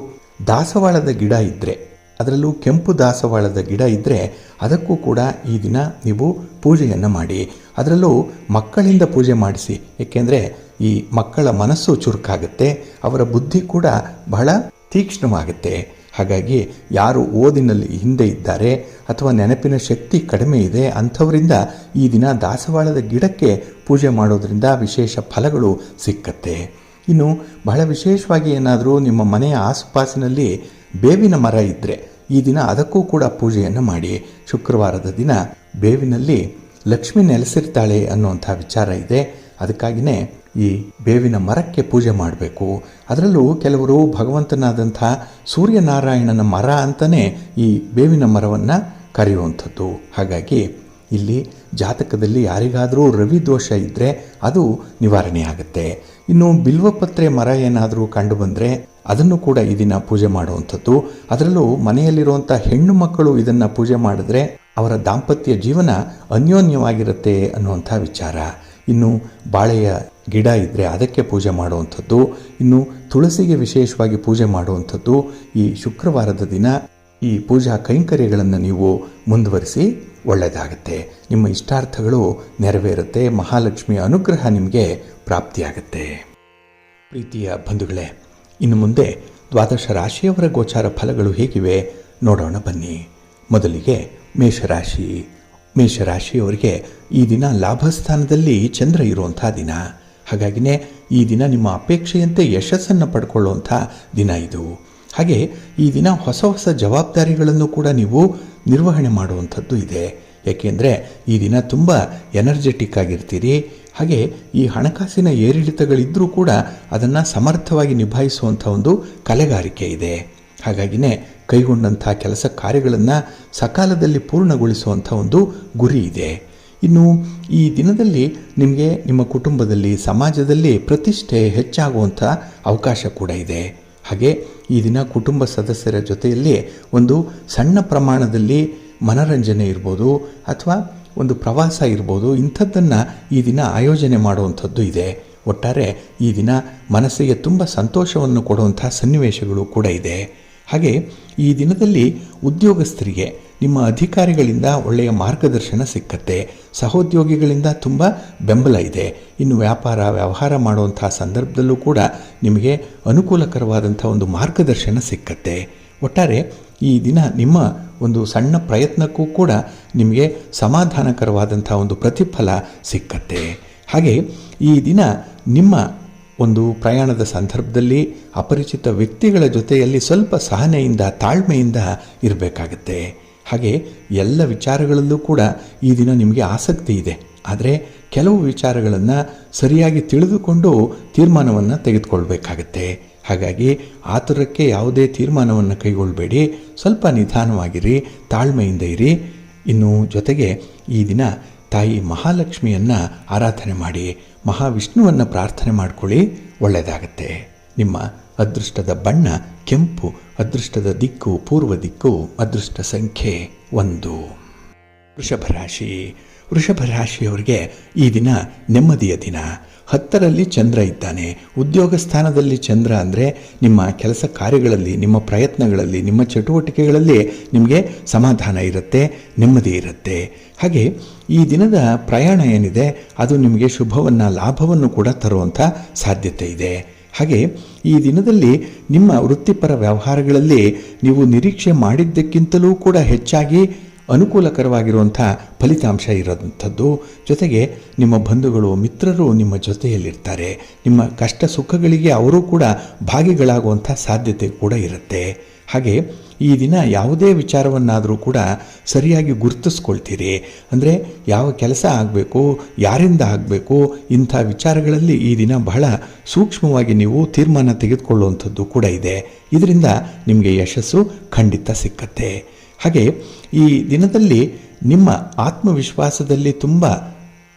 ದಾಸವಾಳದ ಗಿಡ ಇದ್ದರೆ, ಅದರಲ್ಲೂ ಕೆಂಪು ದಾಸವಾಳದ ಗಿಡ ಇದ್ದರೆ ಅದಕ್ಕೂ ಕೂಡ ಈ ದಿನ ನೀವು ಪೂಜೆಯನ್ನು ಮಾಡಿ. ಅದರಲ್ಲೂ ಮಕ್ಕಳಿಂದ ಪೂಜೆ ಮಾಡಿಸಿ. ಏಕೆಂದರೆ ಈ ಮಕ್ಕಳ ಮನಸ್ಸು ಚುರುಕಾಗುತ್ತೆ, ಅವರ ಬುದ್ಧಿ ಕೂಡ ಬಹಳ ತೀಕ್ಷ್ಣವಾಗುತ್ತೆ. ಹಾಗಾಗಿ ಯಾರು ಓದಿನಲ್ಲಿ ಹಿಂದೆ ಇದ್ದಾರೆ ಅಥವಾ ನೆನಪಿನ ಶಕ್ತಿ ಕಡಿಮೆ ಇದೆ ಅಂಥವರಿಂದ ಈ ದಿನ ದಾಸವಾಳದ ಗಿಡಕ್ಕೆ ಪೂಜೆ ಮಾಡೋದರಿಂದ ವಿಶೇಷ ಫಲಗಳು ಸಿಕ್ಕತ್ತೆ. ಇನ್ನು ಬಹಳ ವಿಶೇಷವಾಗಿ ಏನಾದರೂ ನಿಮ್ಮ ಮನೆಯ ಆಸುಪಾಸಿನಲ್ಲಿ ಬೇವಿನ ಮರ ಇದ್ದರೆ ಈ ದಿನ ಅದಕ್ಕೂ ಕೂಡ ಪೂಜೆಯನ್ನು ಮಾಡಿ. ಶುಕ್ರವಾರದ ದಿನ ಬೇವಿನಲ್ಲಿ ಲಕ್ಷ್ಮಿ ನೆಲೆಸಿರ್ತಾಳೆ ಅನ್ನುವಂಥ ವಿಚಾರ ಇದೆ. ಅದಕ್ಕಾಗಿಯೇ ಈ ಬೇವಿನ ಮರಕ್ಕೆ ಪೂಜೆ ಮಾಡಬೇಕು. ಅದರಲ್ಲೂ ಕೆಲವರು ಭಗವಂತನಾದಂಥ ಸೂರ್ಯನಾರಾಯಣನ ಮರ ಅಂತಲೇ ಈ ಬೇವಿನ ಮರವನ್ನು ಕರೆಯುವಂಥದ್ದು. ಹಾಗಾಗಿ ಇಲ್ಲಿ ಜಾತಕದಲ್ಲಿ ಯಾರಿಗಾದರೂ ರವಿ ದೋಷ ಇದ್ದರೆ ಅದು ನಿವಾರಣೆ ಆಗುತ್ತೆ. ಇನ್ನು ಬಿಲ್ವಪತ್ರೆ ಮರ ಏನಾದರೂ ಕಂಡು ಬಂದರೆ ಅದನ್ನು ಕೂಡ ಈ ದಿನ ಪೂಜೆ ಮಾಡುವಂಥದ್ದು. ಅದರಲ್ಲೂ ಮನೆಯಲ್ಲಿರುವಂಥ ಹೆಣ್ಣು ಮಕ್ಕಳು ಇದನ್ನು ಪೂಜೆ ಮಾಡಿದ್ರೆ ಅವರ ದಾಂಪತ್ಯ ಜೀವನ ಅನ್ಯೋನ್ಯವಾಗಿರುತ್ತೆ ಅನ್ನುವಂಥ ವಿಚಾರ. ಇನ್ನು ಬಾಳೆಯ ಗಿಡ ಇದ್ದರೆ ಅದಕ್ಕೆ ಪೂಜೆ ಮಾಡುವಂಥದ್ದು. ಇನ್ನು ತುಳಸಿಗೆ ವಿಶೇಷವಾಗಿ ಪೂಜೆ ಮಾಡುವಂಥದ್ದು. ಈ ಶುಕ್ರವಾರದ ದಿನ ಈ ಪೂಜಾ ಕೈಂಕರ್ಯಗಳನ್ನು ನೀವು ಮುಂದುವರಿಸಿ, ಒಳ್ಳೆಯದಾಗುತ್ತೆ. ನಿಮ್ಮ ಇಷ್ಟಾರ್ಥಗಳು ನೆರವೇರುತ್ತೆ. ಮಹಾಲಕ್ಷ್ಮಿಯ ಅನುಗ್ರಹ ನಿಮಗೆ ಪ್ರಾಪ್ತಿಯಾಗುತ್ತೆ. ಪ್ರೀತಿಯ ಬಂಧುಗಳೇ, ಇನ್ನು ಮುಂದೆ ದ್ವಾದಶ ರಾಶಿಯವರ ಗೋಚಾರ ಫಲಗಳು ಹೇಗಿವೆ ನೋಡೋಣ ಬನ್ನಿ. ಮೊದಲಿಗೆ ಮೇಷರಾಶಿ. ಮೇಷರಾಶಿಯವರಿಗೆ ಈ ದಿನ ಲಾಭಸ್ಥಾನದಲ್ಲಿ ಚಂದ್ರ ಇರುವಂಥ ದಿನ. ಹಾಗಾಗಿನೇ ಈ ದಿನ ನಿಮ್ಮ ಅಪೇಕ್ಷೆಯಂತೆ ಯಶಸ್ಸನ್ನು ಪಡ್ಕೊಳ್ಳುವಂಥ ದಿನ ಇದು. ಹಾಗೆ ಈ ದಿನ ಹೊಸ ಹೊಸ ಜವಾಬ್ದಾರಿಗಳನ್ನು ಕೂಡ ನೀವು ನಿರ್ವಹಣೆ ಮಾಡುವಂಥದ್ದು ಇದೆ. ಏಕೆಂದರೆ ಈ ದಿನ ತುಂಬ ಎನರ್ಜೆಟಿಕ್ ಆಗಿರ್ತೀರಿ. ಹಾಗೆ ಈ ಹಣಕಾಸಿನ ಏರಿಳಿತಗಳಿದ್ದರೂ ಕೂಡ ಅದನ್ನು ಸಮರ್ಥವಾಗಿ ನಿಭಾಯಿಸುವಂಥ ಒಂದು ಕಲೆಗಾರಿಕೆ ಇದೆ. ಹಾಗಾಗಿನೇ ಕೈಗೊಂಡಂಥ ಕೆಲಸ ಕಾರ್ಯಗಳನ್ನು ಸಕಾಲದಲ್ಲಿ ಪೂರ್ಣಗೊಳಿಸುವಂಥ ಒಂದು ಗುರಿ ಇದೆ. ಇನ್ನು ಈ ದಿನದಲ್ಲಿ ನಿಮಗೆ ನಿಮ್ಮ ಕುಟುಂಬದಲ್ಲಿ, ಸಮಾಜದಲ್ಲಿ ಪ್ರತಿಷ್ಠೆ ಹೆಚ್ಚಾಗುವಂಥ ಅವಕಾಶ ಕೂಡ ಇದೆ. ಹಾಗೆ ಈ ದಿನ ಕುಟುಂಬ ಸದಸ್ಯರ ಜೊತೆಯಲ್ಲಿ ಒಂದು ಸಣ್ಣ ಪ್ರಮಾಣದಲ್ಲಿ ಮನರಂಜನೆ ಇರ್ಬೋದು ಅಥವಾ ಒಂದು ಪ್ರವಾಸ ಇರ್ಬೋದು, ಇಂಥದ್ದನ್ನು ಈ ದಿನ ಆಯೋಜನೆ ಮಾಡುವಂಥದ್ದು ಇದೆ. ಒಟ್ಟಾರೆ ಈ ದಿನ ಮನಸ್ಸಿಗೆ ತುಂಬ ಸಂತೋಷವನ್ನು ಕೊಡುವಂಥ ಸನ್ನಿವೇಶಗಳು ಕೂಡ ಇದೆ. ಹಾಗೆ ಈ ದಿನದಲ್ಲಿ ಉದ್ಯೋಗಸ್ಥರಿಗೆ ನಿಮ್ಮ ಅಧಿಕಾರಿಗಳಿಂದ ಒಳ್ಳೆಯ ಮಾರ್ಗದರ್ಶನ ಸಿಕ್ಕತ್ತೆ. ಸಹೋದ್ಯೋಗಿಗಳಿಂದ ತುಂಬ ಬೆಂಬಲ ಇದೆ. ಇನ್ನು ವ್ಯವಹಾರ ಮಾಡುವಂಥ ಸಂದರ್ಭದಲ್ಲೂ ಕೂಡ ನಿಮಗೆ ಅನುಕೂಲಕರವಾದಂಥ ಒಂದು ಮಾರ್ಗದರ್ಶನ ಸಿಕ್ಕತ್ತೆ. ಒಟ್ಟಾರೆ ಈ ದಿನ ನಿಮ್ಮ ಒಂದು ಸಣ್ಣ ಪ್ರಯತ್ನಕ್ಕೂ ಕೂಡ ನಿಮಗೆ ಸಮಾಧಾನಕರವಾದಂಥ ಒಂದು ಪ್ರತಿಫಲ ಸಿಕ್ಕತ್ತೆ. ಹಾಗೆ ಈ ದಿನ ನಿಮ್ಮ ಒಂದು ಪ್ರಯಾಣದ ಸಂದರ್ಭದಲ್ಲಿ ಅಪರಿಚಿತ ವ್ಯಕ್ತಿಗಳ ಜೊತೆಯಲ್ಲಿ ಸ್ವಲ್ಪ ಸಹನೆಯಿಂದ, ತಾಳ್ಮೆಯಿಂದ ಇರಬೇಕಾಗತ್ತೆ. ಹಾಗೆ ಎಲ್ಲ ವಿಚಾರಗಳಲ್ಲೂ ಕೂಡ ಈ ದಿನ ನಿಮಗೆ ಆಸಕ್ತಿ ಇದೆ. ಆದರೆ ಕೆಲವು ವಿಚಾರಗಳನ್ನು ಸರಿಯಾಗಿ ತಿಳಿದುಕೊಂಡು ತೀರ್ಮಾನವನ್ನು ತೆಗೆದುಕೊಳ್ಬೇಕಾಗತ್ತೆ. ಹಾಗಾಗಿ ಆತುರಕ್ಕೆ ಯಾವುದೇ ತೀರ್ಮಾನವನ್ನು ಕೈಗೊಳ್ಳಬೇಡಿ. ಸ್ವಲ್ಪ ನಿಧಾನವಾಗಿರಿ, ತಾಳ್ಮೆಯಿಂದ ಇರಿ. ಇನ್ನು ಜೊತೆಗೆ ಈ ದಿನ ತಾಯಿ ಮಹಾಲಕ್ಷ್ಮಿಯನ್ನು ಆರಾಧನೆ ಮಾಡಿ, ಮಹಾವಿಷ್ಣುವನ್ನು ಪ್ರಾರ್ಥನೆ ಮಾಡಿಕೊಳ್ಳಿ, ಒಳ್ಳೆಯದಾಗತ್ತೆ. ನಿಮ್ಮ ಅದೃಷ್ಟದ ಬಣ್ಣ ಕೆಂಪು, ಅದೃಷ್ಟದ ದಿಕ್ಕು ಪೂರ್ವ ದಿಕ್ಕು, ಅದೃಷ್ಟ ಸಂಖ್ಯೆ 1. ವೃಷಭ ರಾಶಿ. ವೃಷಭ ರಾಶಿಯವರಿಗೆ ಈ ದಿನ ನೆಮ್ಮದಿಯ ದಿನ. 10ರಲ್ಲಿ ಚಂದ್ರ ಇದ್ದಾನೆ. ಉದ್ಯೋಗ ಸ್ಥಾನದಲ್ಲಿ ಚಂದ್ರ ಅಂದರೆ ನಿಮ್ಮ ಕೆಲಸ ಕಾರ್ಯಗಳಲ್ಲಿ, ನಿಮ್ಮ ಪ್ರಯತ್ನಗಳಲ್ಲಿ, ನಿಮ್ಮ ಚಟುವಟಿಕೆಗಳಲ್ಲಿ ನಿಮಗೆ ಸಮಾಧಾನ ಇರುತ್ತೆ, ನೆಮ್ಮದಿ ಇರುತ್ತೆ. ಹಾಗೆ ಈ ದಿನದ ಪ್ರಯಾಣ ಏನಿದೆ ಅದು ನಿಮಗೆ ಶುಭವನ್ನು, ಲಾಭವನ್ನು ಕೂಡ ತರುವಂಥ ಸಾಧ್ಯತೆ ಇದೆ. ಹಾಗೆ ಈ ದಿನದಲ್ಲಿ ನಿಮ್ಮ ವೃತ್ತಿಪರ ವ್ಯವಹಾರಗಳಲ್ಲಿ ನೀವು ನಿರೀಕ್ಷೆ ಮಾಡಿದ್ದಕ್ಕಿಂತಲೂ ಕೂಡ ಹೆಚ್ಚಾಗಿ ಅನುಕೂಲಕರವಾಗಿರುವಂಥ ಫಲಿತಾಂಶ ಇರೋಂಥದ್ದು. ಜೊತೆಗೆ ನಿಮ್ಮ ಬಂಧುಗಳು, ಮಿತ್ರರು ನಿಮ್ಮ ಜೊತೆಯಲ್ಲಿರ್ತಾರೆ. ನಿಮ್ಮ ಕಷ್ಟ ಸುಖಗಳಿಗೆ ಅವರು ಕೂಡ ಭಾಗಿಗಳಾಗುವಂಥ ಸಾಧ್ಯತೆ ಕೂಡ ಇರುತ್ತೆ. ಹಾಗೆ ಈ ದಿನ ಯಾವುದೇ ವಿಚಾರವನ್ನಾದರೂ ಕೂಡ ಸರಿಯಾಗಿ ಗುರುತಿಸ್ಕೊಳ್ತೀರಿ. ಅಂದರೆ ಯಾವ ಕೆಲಸ ಆಗಬೇಕು, ಯಾರಿಂದ ಆಗಬೇಕು, ಇಂಥ ವಿಚಾರಗಳಲ್ಲಿ ಈ ದಿನ ಬಹಳ ಸೂಕ್ಷ್ಮವಾಗಿ ನೀವು ತೀರ್ಮಾನ ತೆಗೆದುಕೊಳ್ಳುವಂಥದ್ದು ಕೂಡ ಇದೆ. ಇದರಿಂದ ನಿಮಗೆ ಯಶಸ್ಸು ಖಂಡಿತ ಸಿಕ್ಕತ್ತೆ. ಹಾಗೆ ಈ ದಿನದಲ್ಲಿ ನಿಮ್ಮ ಆತ್ಮವಿಶ್ವಾಸದಲ್ಲಿ ತುಂಬ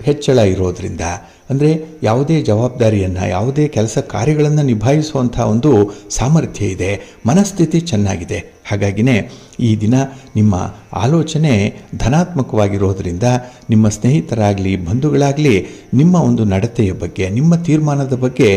ಹೆಚ್ಚಳ ಇರೋದರಿಂದ, ಅಂದರೆ ಯಾವುದೇ ಜವಾಬ್ದಾರಿಯನ್ನು, ಯಾವುದೇ ಕೆಲಸ ಕಾರ್ಯಗಳನ್ನು ನಿಭಾಯಿಸುವಂಥ ಒಂದು ಸಾಮರ್ಥ್ಯ ಇದೆ, ಮನಸ್ಥಿತಿ ಚೆನ್ನಾಗಿದೆ. ಹಾಗಾಗಿನೇ ಈ ದಿನ ನಿಮ್ಮ ಆಲೋಚನೆ ಧನಾತ್ಮಕವಾಗಿರೋದರಿಂದ ನಿಮ್ಮ ಸ್ನೇಹಿತರಾಗಲಿ, ಬಂಧುಗಳಾಗಲಿ ನಿಮ್ಮ ಒಂದು ನಡತೆಯ ಬಗ್ಗೆ, ನಿಮ್ಮ ತೀರ್ಮಾನದ ಬಗ್ಗೆ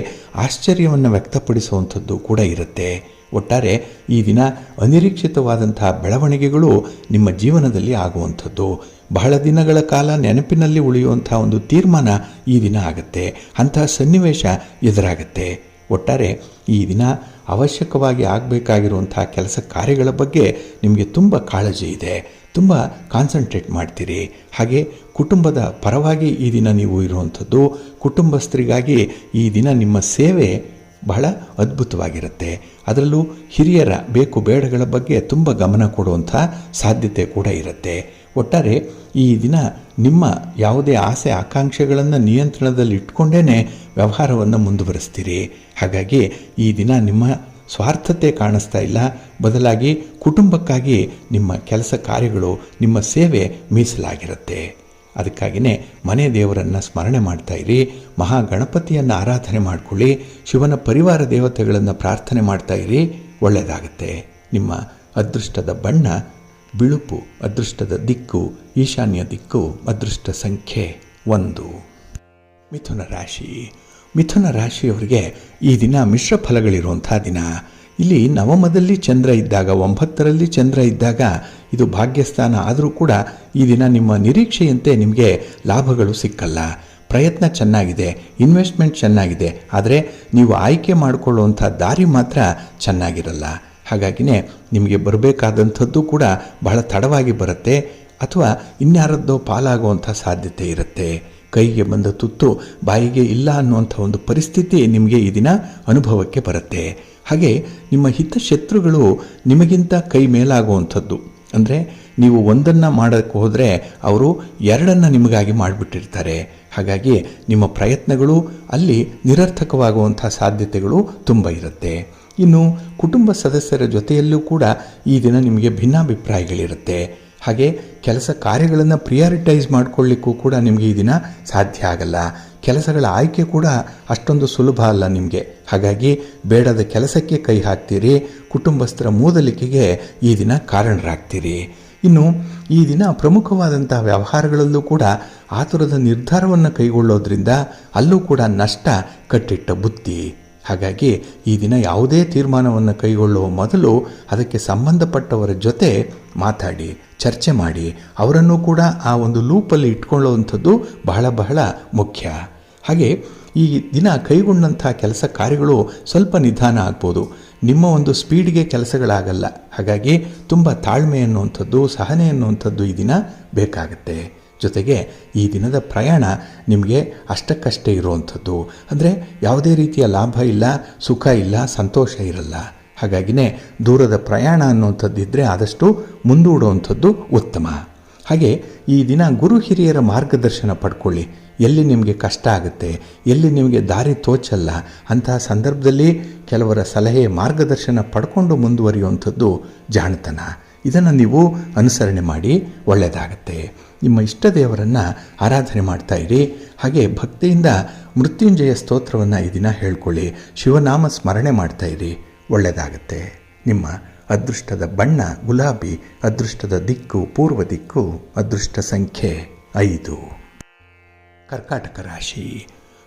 ಆಶ್ಚರ್ಯವನ್ನು ವ್ಯಕ್ತಪಡಿಸುವಂಥದ್ದು ಕೂಡ ಇರುತ್ತೆ. ಒಟ್ಟಾರೆ ಈ ದಿನ ಅನಿರೀಕ್ಷಿತವಾದಂತಹ ಬೆಳವಣಿಗೆಗಳು ನಿಮ್ಮ ಜೀವನದಲ್ಲಿ ಆಗುವಂಥದ್ದು. ಬಹಳ ದಿನಗಳ ಕಾಲ ನೆನಪಿನಲ್ಲಿ ಉಳಿಯುವಂಥ ಒಂದು ತೀರ್ಮಾನ ಈ ದಿನ ಆಗುತ್ತೆ. ಅಂತಹ ಸನ್ನಿವೇಶ ಎದುರಾಗುತ್ತೆ. ಒಟ್ಟಾರೆ ಈ ದಿನ ಅವಶ್ಯಕವಾಗಿ ಆಗಬೇಕಾಗಿರುವಂಥ ಕೆಲಸ ಕಾರ್ಯಗಳ ಬಗ್ಗೆ ನಿಮಗೆ ತುಂಬ ಕಾಳಜಿ ಇದೆ, ತುಂಬ ಕಾನ್ಸಂಟ್ರೇಟ್ ಮಾಡ್ತೀರಿ. ಹಾಗೆ ಕುಟುಂಬದ ಪರವಾಗಿ ಈ ದಿನ ನೀವು ಇರುವಂಥದ್ದು. ಕುಟುಂಬಸ್ಥರಿಗಾಗಿ ಈ ದಿನ ನಿಮ್ಮ ಸೇವೆ ಬಹಳ ಅದ್ಭುತವಾಗಿರುತ್ತೆ. ಅದರಲ್ಲೂ ಹಿರಿಯರ ಬೇಕು ಬೇಡಗಳ ಬಗ್ಗೆ ತುಂಬ ಗಮನ ಕೊಡುವಂಥ ಸಾಧ್ಯತೆ ಕೂಡ ಇರುತ್ತೆ. ಒಟ್ಟಾರೆ ಈ ದಿನ ನಿಮ್ಮ ಯಾವುದೇ ಆಸೆ ಆಕಾಂಕ್ಷೆಗಳನ್ನು ನಿಯಂತ್ರಣದಲ್ಲಿ ಇಟ್ಕೊಂಡೇ ವ್ಯವಹಾರವನ್ನು ಮುಂದುವರಿಸ್ತೀರಿ. ಹಾಗಾಗಿ ಈ ದಿನ ನಿಮ್ಮ ಸ್ವಾರ್ಥತೆ ಕಾಣಿಸ್ತಾ ಇಲ್ಲ, ಬದಲಾಗಿ ಕುಟುಂಬಕ್ಕಾಗಿ ನಿಮ್ಮ ಕೆಲಸ ಕಾರ್ಯಗಳು, ನಿಮ್ಮ ಸೇವೆ ಮೀಸಲಾಗಿರುತ್ತೆ. ಅದಕ್ಕಾಗಿಯೇ ಮನೆ ದೇವರನ್ನು ಸ್ಮರಣೆ ಮಾಡ್ತಾ ಇರಿ, ಮಹಾಗಣಪತಿಯನ್ನು ಆರಾಧನೆ ಮಾಡಿಕೊಳ್ಳಿ, ಶಿವನ ಪರಿವಾರ ದೇವತೆಗಳನ್ನು ಪ್ರಾರ್ಥನೆ ಮಾಡ್ತಾ ಇರಿ, ಒಳ್ಳೆಯದಾಗುತ್ತೆ. ನಿಮ್ಮ ಅದೃಷ್ಟದ ಬಣ್ಣ ಬಿಳುಪು, ಅದೃಷ್ಟದ ದಿಕ್ಕು ಈಶಾನ್ಯ ದಿಕ್ಕು, ಅದೃಷ್ಟ ಸಂಖ್ಯೆ 1. ಮಿಥುನ ರಾಶಿ. ಮಿಥುನ ರಾಶಿಯವರಿಗೆ ಈ ದಿನ ಮಿಶ್ರ ಫಲಗಳಿರುವಂಥ ದಿನ. ಇಲ್ಲಿ ನವಮದಲ್ಲಿ ಚಂದ್ರ ಇದ್ದಾಗ, 9ರಲ್ಲಿ ಚಂದ್ರ ಇದ್ದಾಗ ಇದು ಭಾಗ್ಯಸ್ಥಾನ. ಆದರೂ ಕೂಡ ಈ ದಿನ ನಿಮ್ಮ ನಿರೀಕ್ಷೆಯಂತೆ ನಿಮಗೆ ಲಾಭಗಳು ಸಿಕ್ಕಲ್ಲ. ಪ್ರಯತ್ನ ಚೆನ್ನಾಗಿದೆ, ಇನ್ವೆಸ್ಟ್ಮೆಂಟ್ ಚೆನ್ನಾಗಿದೆ, ಆದರೆ ನೀವು ಆಯ್ಕೆ ಮಾಡಿಕೊಳ್ಳುವಂಥ ದಾರಿ ಮಾತ್ರ ಚೆನ್ನಾಗಿರಲ್ಲ. ಹಾಗಾಗಿನೇ ನಿಮಗೆ ಬರಬೇಕಾದಂಥದ್ದು ಕೂಡ ಬಹಳ ತಡವಾಗಿ ಬರುತ್ತೆ, ಅಥವಾ ಇನ್ಯಾರದ್ದೋ ಪಾಲಾಗುವಂಥ ಸಾಧ್ಯತೆ ಇರುತ್ತೆ. ಕೈಗೆ ಬಂದ ತುತ್ತು ಬಾಯಿಗೆ ಇಲ್ಲ ಅನ್ನುವಂಥ ಒಂದು ಪರಿಸ್ಥಿತಿ ನಿಮಗೆ ಈ ದಿನ ಅನುಭವಕ್ಕೆ ಬರುತ್ತೆ. ಹಾಗೆ ನಿಮ್ಮ ಹಿತಶತ್ರುಗಳು ನಿಮಗಿಂತ ಕೈ ಮೇಲಾಗುವಂಥದ್ದು. ಅಂದರೆ ನೀವು ಒಂದನ್ನು ಮಾಡೋಕ್ಕೆ ಹೋದರೆ ಅವರು 2 ನಿಮಗಾಗಿ ಮಾಡಿಬಿಟ್ಟಿರ್ತಾರೆ. ಹಾಗಾಗಿ ನಿಮ್ಮ ಪ್ರಯತ್ನಗಳು ಅಲ್ಲಿ ನಿರರ್ಥಕವಾಗುವಂಥ ಸಾಧ್ಯತೆಗಳು ತುಂಬ ಇರುತ್ತೆ. ಇನ್ನು ಕುಟುಂಬ ಸದಸ್ಯರ ಜೊತೆಯಲ್ಲೂ ಕೂಡ ಈ ದಿನ ನಿಮಗೆ ಭಿನ್ನಾಭಿಪ್ರಾಯಗಳಿರುತ್ತೆ. ಹಾಗೆ ಕೆಲಸ ಕಾರ್ಯಗಳನ್ನು ಪ್ರಿಯಾರಿಟೈಸ್ ಮಾಡಿಕೊಳ್ಳಿಕ್ಕೂ ಕೂಡ ನಿಮಗೆ ಈ ದಿನ ಸಾಧ್ಯ ಆಗಲ್ಲ. ಕೆಲಸಗಳ ಆಯ್ಕೆ ಕೂಡ ಅಷ್ಟೊಂದು ಸುಲಭ ಅಲ್ಲ ನಿಮಗೆ. ಹಾಗಾಗಿ ಬೇಡದ ಕೆಲಸಕ್ಕೆ ಕೈ ಹಾಕ್ತೀರಿ, ಕುಟುಂಬಸ್ಥರ ಮೂದಲಿಕೆಗೆ ಈ ದಿನ ಕಾರಣರಾಗ್ತೀರಿ. ಇನ್ನು ಈ ದಿನ ಪ್ರಮುಖವಾದಂಥ ವ್ಯವಹಾರಗಳಲ್ಲೂ ಕೂಡ ಆತುರದ ನಿರ್ಧಾರವನ್ನು ಕೈಗೊಳ್ಳೋದ್ರಿಂದ ಅಲ್ಲೂ ಕೂಡ ನಷ್ಟ ಕಟ್ಟಿಟ್ಟ ಬುತ್ತಿ. ಹಾಗಾಗಿ ಈ ದಿನ ಯಾವುದೇ ತೀರ್ಮಾನವನ್ನು ಕೈಗೊಳ್ಳುವ ಮೊದಲು ಅದಕ್ಕೆ ಸಂಬಂಧಪಟ್ಟವರ ಜೊತೆ ಮಾತಾಡಿ, ಚರ್ಚೆ ಮಾಡಿ, ಅವರನ್ನು ಕೂಡ ಆ ಒಂದು ಲೂಪಲ್ಲಿ ಇಟ್ಕೊಳ್ಳುವಂಥದ್ದು ಬಹಳ ಬಹಳ ಮುಖ್ಯ. ಹಾಗೆ ಈ ದಿನ ಕೈಗೊಂಡಂಥ ಕೆಲಸ ಕಾರ್ಯಗಳು ಸ್ವಲ್ಪ ನಿಧಾನ ಆಗ್ಬೋದು. ನಿಮ್ಮ ಒಂದು ಸ್ಪೀಡ್ಗೆ ಕೆಲಸಗಳಾಗಲ್ಲ. ಹಾಗಾಗಿ ತುಂಬ ತಾಳ್ಮೆ ಅನ್ನುವಂಥದ್ದು, ಸಹನೆ ಅನ್ನುವಂಥದ್ದು ಈ ದಿನ ಬೇಕಾಗುತ್ತೆ. ಜೊತೆಗೆ ಈ ದಿನದ ಪ್ರಯಾಣ ನಿಮಗೆ ಅಷ್ಟಕ್ಕಷ್ಟೇ ಇರುವಂಥದ್ದು. ಅಂದರೆ ಯಾವುದೇ ರೀತಿಯ ಲಾಭ ಇಲ್ಲ, ಸುಖ ಇಲ್ಲ, ಸಂತೋಷ ಇರಲ್ಲ. ಹಾಗಾಗಿನೇ ದೂರದ ಪ್ರಯಾಣ ಅನ್ನುವಂಥದ್ದಿದ್ದರೆ ಆದಷ್ಟು ಮುಂದೂಡುವಂಥದ್ದು ಉತ್ತಮ. ಹಾಗೆ ಈ ದಿನ ಗುರು ಹಿರಿಯರ ಮಾರ್ಗದರ್ಶನ ಪಡ್ಕೊಳ್ಳಿ. ಎಲ್ಲಿ ನಿಮಗೆ ಕಷ್ಟ ಆಗುತ್ತೆ, ಎಲ್ಲಿ ನಿಮಗೆ ದಾರಿ ತೋಚಲ್ಲ, ಅಂತಹ ಸಂದರ್ಭದಲ್ಲಿ ಕೆಲವರ ಸಲಹೆ, ಮಾರ್ಗದರ್ಶನ ಪಡ್ಕೊಂಡು ಮುಂದುವರಿಯುವಂಥದ್ದು ಜಾಣತನ. ಇದನ್ನು ನೀವು ಅನುಸರಣೆ ಮಾಡಿ, ಒಳ್ಳೆಯದಾಗತ್ತೆ. ನಿಮ್ಮ ಇಷ್ಟ ದೇವರನ್ನು ಆರಾಧನೆ ಮಾಡ್ತಾ ಇರಿ. ಹಾಗೆ ಭಕ್ತಿಯಿಂದ ಮೃತ್ಯುಂಜಯ ಸ್ತೋತ್ರವನ್ನು ಈ ದಿನ ಹೇಳ್ಕೊಳ್ಳಿ. ಶಿವನಾಮ ಸ್ಮರಣೆ ಮಾಡ್ತಾ ಇರಿ, ಒಳ್ಳೆಯದಾಗತ್ತೆ. ನಿಮ್ಮ ಅದೃಷ್ಟದ ಬಣ್ಣ ಗುಲಾಬಿ, ಅದೃಷ್ಟದ ದಿಕ್ಕು ಪೂರ್ವ ದಿಕ್ಕು, ಅದೃಷ್ಟ ಸಂಖ್ಯೆ 5. ಕರ್ಕಾಟಕ ರಾಶಿ.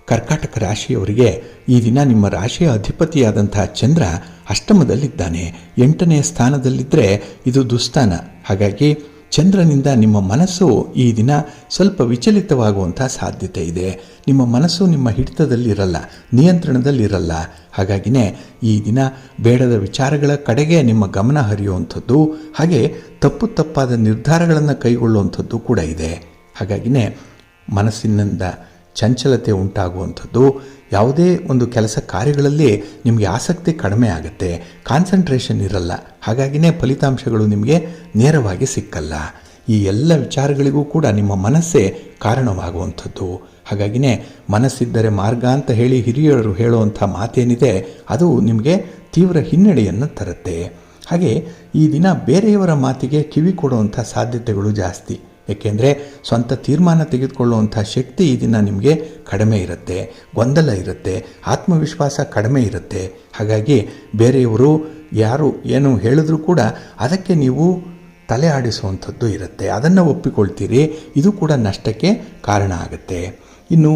ಕರ್ಕಾಟಕ ರಾಶಿಯವರಿಗೆ ಈ ದಿನ ನಿಮ್ಮ ರಾಶಿಯ ಅಧಿಪತಿಯಾದಂತಹ ಚಂದ್ರ ಅಷ್ಟಮದಲ್ಲಿದ್ದಾನೆ. 8ನೇ ಸ್ಥಾನದಲ್ಲಿದ್ದರೆ ಇದು ದುಸ್ಥಾನ. ಹಾಗಾಗಿ ಚಂದ್ರನಿಂದ ನಿಮ್ಮ ಮನಸ್ಸು ಈ ದಿನ ಸ್ವಲ್ಪ ವಿಚಲಿತವಾಗುವಂಥ ಸಾಧ್ಯತೆ ಇದೆ. ನಿಮ್ಮ ಮನಸ್ಸು ನಿಮ್ಮ ಹಿಡಿತದಲ್ಲಿರಲ್ಲ, ನಿಯಂತ್ರಣದಲ್ಲಿರಲ್ಲ. ಹಾಗಾಗಿನೇ ಈ ದಿನ ಬೇಡದ ವಿಚಾರಗಳ ಕಡೆಗೆ ನಿಮ್ಮ ಗಮನ ಹರಿಯುವಂಥದ್ದು, ಹಾಗೆ ತಪ್ಪಾದ ನಿರ್ಧಾರಗಳನ್ನು ಕೈಗೊಳ್ಳುವಂಥದ್ದು ಕೂಡ ಇದೆ. ಹಾಗಾಗಿನೇ ಮನಸ್ಸಿನಿಂದ ಚಂಚಲತೆ ಉಂಟಾಗುವಂಥದ್ದು, ಯಾವುದೇ ಒಂದು ಕೆಲಸ ಕಾರ್ಯಗಳಲ್ಲಿ ನಿಮಗೆ ಆಸಕ್ತಿ ಕಡಿಮೆ ಆಗುತ್ತೆ, ಕಾನ್ಸಂಟ್ರೇಷನ್ ಇರಲ್ಲ. ಹಾಗಾಗಿನೇ ಫಲಿತಾಂಶಗಳು ನಿಮಗೆ ನೇರವಾಗಿ ಸಿಕ್ಕಲ್ಲ. ಈ ಎಲ್ಲ ವಿಚಾರಗಳಿಗೂ ಕೂಡ ನಿಮ್ಮ ಮನಸ್ಸೇ ಕಾರಣವಾಗುವಂಥದ್ದು. ಹಾಗಾಗಿನೇ ಮನಸ್ಸಿದ್ದರೆ ಮಾರ್ಗ ಅಂತ ಹೇಳಿ ಹಿರಿಯರು ಹೇಳುವಂಥ ಮಾತೇನಿದೆ, ಅದು ನಿಮಗೆ ತೀವ್ರ ಹಿನ್ನಡೆಯನ್ನು ತರುತ್ತೆ. ಹಾಗೆ ಈ ದಿನ ಬೇರೆಯವರ ಮಾತಿಗೆ ಕಿವಿ ಕೊಡುವಂಥ ಸಾಧ್ಯತೆಗಳು ಜಾಸ್ತಿ. ಏಕೆಂದರೆ ಸ್ವಂತ ತೀರ್ಮಾನ ತೆಗೆದುಕೊಳ್ಳುವಂಥ ಶಕ್ತಿ ಈ ದಿನ ನಿಮಗೆ ಕಡಿಮೆ ಇರುತ್ತೆ, ಗೊಂದಲ ಇರುತ್ತೆ, ಆತ್ಮವಿಶ್ವಾಸ ಕಡಿಮೆ ಇರುತ್ತೆ. ಹಾಗಾಗಿ ಬೇರೆಯವರು ಯಾರು ಏನು ಹೇಳಿದ್ರೂ ಕೂಡ ಅದಕ್ಕೆ ನೀವು ತಲೆ ಆಡಿಸುವಂಥದ್ದು ಇರುತ್ತೆ, ಅದನ್ನು ಒಪ್ಪಿಕೊಳ್ತೀರಿ. ಇದು ಕೂಡ ನಷ್ಟಕ್ಕೆ ಕಾರಣ ಆಗುತ್ತೆ. ಇನ್ನು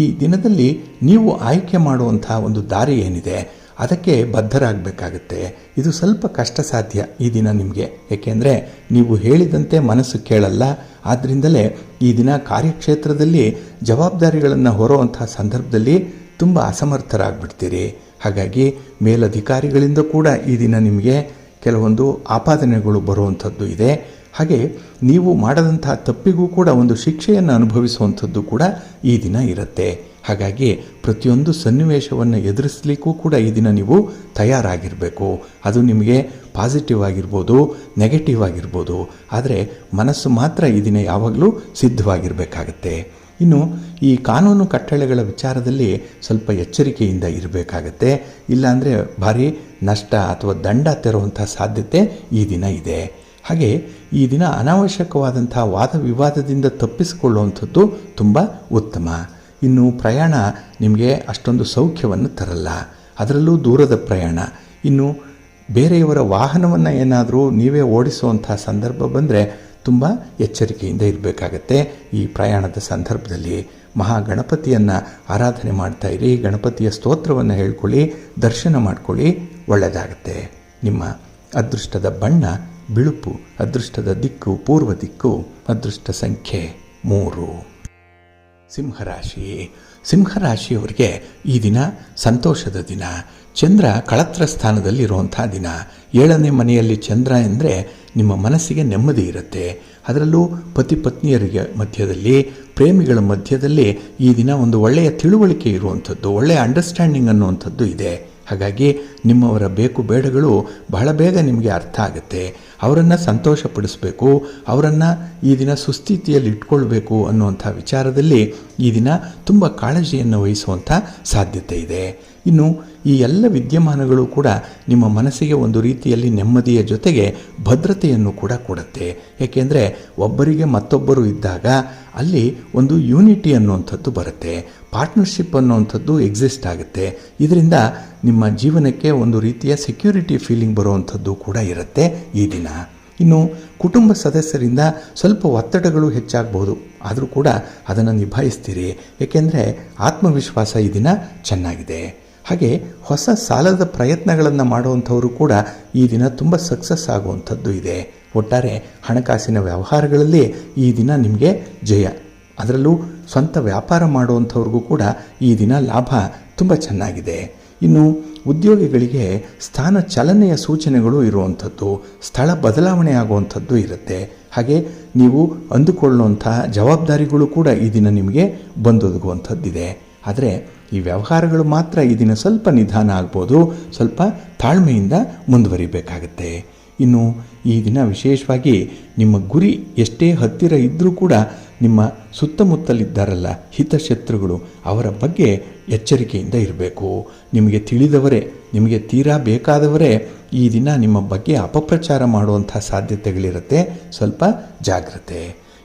ಈ ದಿನದಲ್ಲಿ ನೀವು ಆಯ್ಕೆ ಮಾಡುವಂಥ ಒಂದು ದಾರಿ ಏನಿದೆ ಅದಕ್ಕೆ ಬದ್ಧರಾಗಬೇಕಾಗತ್ತೆ. ಇದು ಸ್ವಲ್ಪ ಕಷ್ಟ ಸಾಧ್ಯ ಈ ದಿನ ನಿಮಗೆ, ಏಕೆಂದರೆ ನೀವು ಹೇಳಿದಂತೆ ಮನಸ್ಸು ಕೇಳಲ್ಲ. ಆದ್ದರಿಂದಲೇ ಈ ದಿನ ಕಾರ್ಯಕ್ಷೇತ್ರದಲ್ಲಿ ಜವಾಬ್ದಾರಿಗಳನ್ನು ಹೊರುವಂಥ ಸಂದರ್ಭದಲ್ಲಿ ತುಂಬ ಅಸಮರ್ಥರಾಗ್ಬಿಡ್ತೀರಿ. ಹಾಗಾಗಿ ಮೇಲಧಿಕಾರಿಗಳಿಂದ ಕೂಡ ಈ ದಿನ ನಿಮಗೆ ಕೆಲವೊಂದು ಆಪಾದನೆಗಳು ಬರುವಂಥದ್ದು ಇದೆ. ಹಾಗೆ ನೀವು ಮಾಡದಂಥ ತಪ್ಪಿಗೂ ಕೂಡ ಒಂದು ಶಿಕ್ಷೆಯನ್ನು ಅನುಭವಿಸುವಂಥದ್ದು ಕೂಡ ಈ ದಿನ ಇರುತ್ತೆ. ಹಾಗಾಗಿ ಪ್ರತಿಯೊಂದು ಸನ್ನಿವೇಶವನ್ನು ಎದುರಿಸಲಿಕ್ಕೂ ಕೂಡ ಈ ದಿನ ನೀವು ತಯಾರಾಗಿರಬೇಕು. ಅದು ನಿಮಗೆ ಪಾಸಿಟಿವ್ ಆಗಿರ್ಬೋದು, ನೆಗೆಟಿವ್ ಆಗಿರ್ಬೋದು, ಆದರೆ ಮನಸ್ಸು ಮಾತ್ರ ಈ ದಿನ ಯಾವಾಗಲೂ ಸಿದ್ಧವಾಗಿರಬೇಕಾಗತ್ತೆ. ಇನ್ನು ಈ ಕಾನೂನು ಕಟ್ಟಳೆಗಳ ವಿಚಾರದಲ್ಲಿ ಸ್ವಲ್ಪ ಎಚ್ಚರಿಕೆಯಿಂದ ಇರಬೇಕಾಗತ್ತೆ. ಇಲ್ಲಾಂದರೆ ಭಾರಿ ನಷ್ಟ ಅಥವಾ ದಂಡ ತೆರುವಂಥ ಸಾಧ್ಯತೆ ಈ ದಿನ ಇದೆ. ಹಾಗೆ ಈ ದಿನ ಅನಾವಶ್ಯಕವಾದಂಥ ವಾದ ವಿವಾದದಿಂದ ತಪ್ಪಿಸಿಕೊಳ್ಳುವಂಥದ್ದು ತುಂಬ ಉತ್ತಮ. ಇನ್ನು ಪ್ರಯಾಣ ನಿಮಗೆ ಅಷ್ಟೊಂದು ಸೌಖ್ಯವನ್ನು ತರಲ್ಲ, ಅದರಲ್ಲೂ ದೂರದ ಪ್ರಯಾಣ. ಇನ್ನು ಬೇರೆಯವರ ವಾಹನವನ್ನು ಏನಾದರೂ ನೀವೇ ಓಡಿಸುವಂಥ ಸಂದರ್ಭ ಬಂದರೆ ತುಂಬ ಎಚ್ಚರಿಕೆಯಿಂದ ಇರಬೇಕಾಗತ್ತೆ. ಈ ಪ್ರಯಾಣದ ಸಂದರ್ಭದಲ್ಲಿ ಮಹಾಗಣಪತಿಯನ್ನು ಆರಾಧನೆ ಮಾಡ್ತಾ ಇರಿ, ಗಣಪತಿಯ ಸ್ತೋತ್ರವನ್ನು ಹೇಳ್ಕೊಳ್ಳಿ, ದರ್ಶನ ಮಾಡ್ಕೊಳ್ಳಿ, ಒಳ್ಳೆಯದಾಗತ್ತೆ. ನಿಮ್ಮ ಅದೃಷ್ಟದ ಬಣ್ಣ ಬಿಳುಪು, ಅದೃಷ್ಟದ ದಿಕ್ಕು ಪೂರ್ವ ದಿಕ್ಕು, ಅದೃಷ್ಟ ಸಂಖ್ಯೆ 3. ಸಿಂಹರಾಶಿ. ಸಿಂಹರಾಶಿಯವರಿಗೆ ಈ ದಿನ ಸಂತೋಷದ ದಿನ. ಚಂದ್ರ ಕಳತ್ರ ಸ್ಥಾನದಲ್ಲಿರುವಂಥ ದಿನ. 7ನೇ ಮನೆಯಲ್ಲಿ ಚಂದ್ರ ಎಂದರೆ ನಿಮ್ಮ ಮನಸ್ಸಿಗೆ ನೆಮ್ಮದಿ ಇರುತ್ತೆ. ಅದರಲ್ಲೂ ಪತಿ ಪತ್ನಿಯರಿಗೆ ಮಧ್ಯದಲ್ಲಿ, ಪ್ರೇಮಿಗಳ ಮಧ್ಯದಲ್ಲಿ ಈ ದಿನ ಒಂದು ಒಳ್ಳೆಯ ತಿಳುವಳಿಕೆ ಇರುವಂಥದ್ದು, ಒಳ್ಳೆಯ ಅಂಡರ್ಸ್ಟ್ಯಾಂಡಿಂಗ್ ಅನ್ನುವಂಥದ್ದು ಇದೆ. ಹಾಗಾಗಿ ನಿಮ್ಮವರ ಬೇಕು ಬೇಡಗಳು ಬಹಳ ಬೇಗ ನಿಮಗೆ ಅರ್ಥ ಆಗುತ್ತೆ. ಅವರನ್ನು ಸಂತೋಷಪಡಿಸಬೇಕು, ಅವರನ್ನು ಈ ದಿನ ಸುಸ್ಥಿತಿಯಲ್ಲಿ ಇಟ್ಕೊಳ್ಬೇಕು ಅನ್ನುವಂಥ ವಿಚಾರದಲ್ಲಿ ಈ ದಿನ ತುಂಬ ಕಾಳಜಿಯನ್ನು ವಹಿಸುವಂಥ ಸಾಧ್ಯತೆ ಇದೆ. ಇನ್ನು ಈ ಎಲ್ಲ ವಿದ್ಯಮಾನಗಳು ಕೂಡ ನಿಮ್ಮ ಮನಸ್ಸಿಗೆ ಒಂದು ರೀತಿಯಲ್ಲಿ ನೆಮ್ಮದಿಯ ಜೊತೆಗೆ ಭದ್ರತೆಯನ್ನು ಕೂಡ ಕೊಡುತ್ತೆ. ಏಕೆಂದರೆ ಒಬ್ಬರಿಗೆ ಮತ್ತೊಬ್ಬರು ಇದ್ದಾಗ ಅಲ್ಲಿ ಒಂದು ಯೂನಿಟಿ ಅನ್ನುವಂಥದ್ದು ಬರುತ್ತೆ, ಪಾರ್ಟ್ನರ್ಶಿಪ್ ಅನ್ನುವಂಥದ್ದು ಎಕ್ಸಿಸ್ಟ್ ಆಗುತ್ತೆ. ಇದರಿಂದ ನಿಮ್ಮ ಜೀವನಕ್ಕೆ ಒಂದು ರೀತಿಯ ಸೆಕ್ಯೂರಿಟಿ ಫೀಲಿಂಗ್ ಬರುವಂಥದ್ದು ಕೂಡ ಇರುತ್ತೆ ಈ ದಿನ. ಇನ್ನು ಕುಟುಂಬ ಸದಸ್ಯರಿಂದ ಸ್ವಲ್ಪ ಒತ್ತಡಗಳು ಹೆಚ್ಚಾಗಬಹುದು, ಆದರೂ ಕೂಡ ಅದನ್ನು ನಿಭಾಯಿಸ್ತೀರಿ. ಏಕೆಂದರೆ ಆತ್ಮವಿಶ್ವಾಸ ಈ ದಿನ ಚೆನ್ನಾಗಿದೆ. ಹಾಗೆ ಹೊಸ ಸಾಲದ ಪ್ರಯತ್ನಗಳನ್ನು ಮಾಡುವಂಥವರು ಕೂಡ ಈ ದಿನ ತುಂಬ ಸಕ್ಸಸ್ ಆಗುವಂಥದ್ದು ಇದೆ. ಒಟ್ಟಾರೆ ಹಣಕಾಸಿನ ವ್ಯವಹಾರಗಳಲ್ಲಿ ಈ ದಿನ ನಿಮಗೆ ಜಯ. ಅದರಲ್ಲೂ ಸ್ವಂತ ವ್ಯಾಪಾರ ಮಾಡುವಂಥವ್ರಿಗೂ ಕೂಡ ಈ ದಿನ ಲಾಭ ತುಂಬ ಚೆನ್ನಾಗಿದೆ. ಇನ್ನು ಉದ್ಯೋಗಿಗಳಿಗೆ ಸ್ಥಾನ ಚಲನೆಯ ಸೂಚನೆಗಳು ಇರುವಂಥದ್ದು, ಸ್ಥಳ ಬದಲಾವಣೆ ಆಗುವಂಥದ್ದು ಇರುತ್ತೆ. ಹಾಗೆ ನೀವು ಅಂದುಕೊಳ್ಳುವಂಥ ಜವಾಬ್ದಾರಿಗಳು ಕೂಡ ಈ ದಿನ ನಿಮಗೆ ಬಂದೊದಗುವಂಥದ್ದಿದೆ. ಆದರೆ ಈ ವ್ಯವಹಾರಗಳು ಮಾತ್ರ ಈ ದಿನ ಸ್ವಲ್ಪ ನಿಧಾನ ಆಗ್ಬೋದು, ಸ್ವಲ್ಪ ತಾಳ್ಮೆಯಿಂದ ಮುಂದುವರಿಬೇಕಾಗತ್ತೆ. ಇನ್ನು ಈ ದಿನ ವಿಶೇಷವಾಗಿ ನಿಮ್ಮ ಗುರಿ ಎಷ್ಟೇ ಹತ್ತಿರ ಇದ್ದರೂ ಕೂಡ ನಿಮ್ಮ ಸುತ್ತಮುತ್ತಲಿದ್ದಾರಲ್ಲ ಹಿತಶತ್ರುಗಳು, ಅವರ ಬಗ್ಗೆ ಎಚ್ಚರಿಕೆಯಿಂದ ಇರಬೇಕು. ನಿಮಗೆ ತಿಳಿದವರೇ, ನಿಮಗೆ ತೀರಾ ಬೇಕಾದವರೇ ಈ ದಿನ ನಿಮ್ಮ ಬಗ್ಗೆ ಅಪಪ್ರಚಾರ ಮಾಡುವಂಥ ಸಾಧ್ಯತೆಗಳಿರುತ್ತೆ. ಸ್ವಲ್ಪ ಜಾಗ್ರತೆ.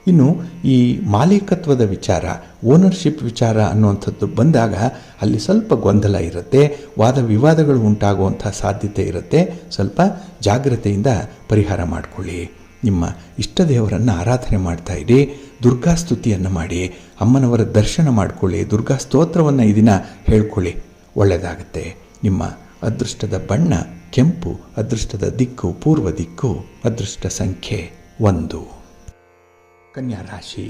ಇನ್ನು ಈ ಮಾಲೀಕತ್ವದ ವಿಚಾರ, ಓನರ್ಶಿಪ್ ವಿಚಾರ ಅನ್ನುವಂಥದ್ದು ಬಂದಾಗ ಅಲ್ಲಿ ಸ್ವಲ್ಪ ಗೊಂದಲ ಇರುತ್ತೆ, ವಾದ ವಿವಾದಗಳು ಉಂಟಾಗುವಂಥ ಸಾಧ್ಯತೆ ಇರುತ್ತೆ. ಸ್ವಲ್ಪ ಜಾಗ್ರತೆಯಿಂದ ಪರಿಹಾರ ಮಾಡಿಕೊಳ್ಳಿ. ನಿಮ್ಮ ಇಷ್ಟ ದೇವರನ್ನು ಆರಾಧನೆ ಮಾಡ್ತಾ ಇರಿ, ದುರ್ಗಾ ಸ್ತುತಿಯನ್ನು ಮಾಡಿ, ಅಮ್ಮನವರ ದರ್ಶನ ಮಾಡಿಕೊಳ್ಳಿ, ದುರ್ಗಾ ಸ್ತೋತ್ರವನ್ನು ಈ ದಿನ ಹೇಳ್ಕೊಳ್ಳಿ, ಒಳ್ಳೆಯದಾಗುತ್ತೆ. ನಿಮ್ಮ ಅದೃಷ್ಟದ ಬಣ್ಣ ಕೆಂಪು, ಅದೃಷ್ಟದ ದಿಕ್ಕು ಪೂರ್ವ ದಿಕ್ಕು, ಅದೃಷ್ಟ ಸಂಖ್ಯೆ 1. ಕನ್ಯಾ ರಾಶಿ.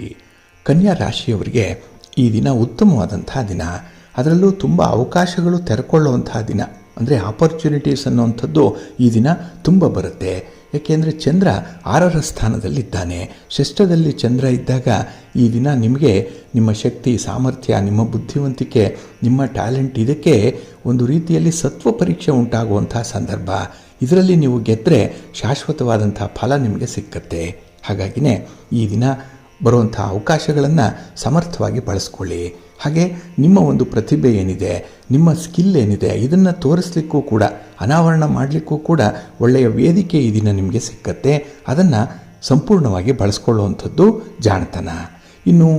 ಕನ್ಯಾ ರಾಶಿಯವರಿಗೆ ಈ ದಿನ ಉತ್ತಮವಾದಂತಹ ದಿನ. ಅದರಲ್ಲೂ ತುಂಬ ಅವಕಾಶಗಳು ತೆರೆಕೊಳ್ಳುವಂತಹ ದಿನ, ಅಂದರೆ ಆಪರ್ಚುನಿಟೀಸ್ ಅನ್ನುವಂಥದ್ದು ಈ ದಿನ ತುಂಬ ಬರುತ್ತೆ. ಏಕೆಂದರೆ ಚಂದ್ರ 6ರ ಸ್ಥಾನದಲ್ಲಿದ್ದಾನೆ. ಷಷ್ಠದಲ್ಲಿ ಚಂದ್ರ ಇದ್ದಾಗ ಈ ದಿನ ನಿಮಗೆ ನಿಮ್ಮ ಶಕ್ತಿ, ಸಾಮರ್ಥ್ಯ, ನಿಮ್ಮ ಬುದ್ಧಿವಂತಿಕೆ, ನಿಮ್ಮ ಟ್ಯಾಲೆಂಟ್, ಇದಕ್ಕೆ ಒಂದು ರೀತಿಯಲ್ಲಿ ಸತ್ವ ಪರೀಕ್ಷೆ ಉಂಟಾಗುವಂಥ ಸಂದರ್ಭ. ಇದರಲ್ಲಿ ನೀವು ಗೆದ್ದರೆ ಶಾಶ್ವತವಾದಂಥ ಫಲ ನಿಮಗೆ ಸಿಕ್ಕತ್ತೆ. ಹಾಗಾಗಿನೇ ಈ ದಿನ ಬರುವಂಥ ಅವಕಾಶಗಳನ್ನು ಸಮರ್ಥವಾಗಿ ಬಳಸ್ಕೊಳ್ಳಿ. ಹಾಗೆ ನಿಮ್ಮ ಒಂದು ಪ್ರತಿಭೆ ಏನಿದೆ, ನಿಮ್ಮ ಸ್ಕಿಲ್ ಏನಿದೆ, ಇದನ್ನು ತೋರಿಸ್ಲಿಕ್ಕೂ ಕೂಡ, ಅನಾವರಣ ಮಾಡಲಿಕ್ಕೂ ಕೂಡ ಒಳ್ಳೆಯ ವೇದಿಕೆ ಈ ದಿನ ನಿಮಗೆ ಸಿಕ್ಕತ್ತೆ. ಅದನ್ನು ಸಂಪೂರ್ಣವಾಗಿ ಬಳಸ್ಕೊಳ್ಳುವಂಥದ್ದು ಜಾಣತನ. ಇನ್ನು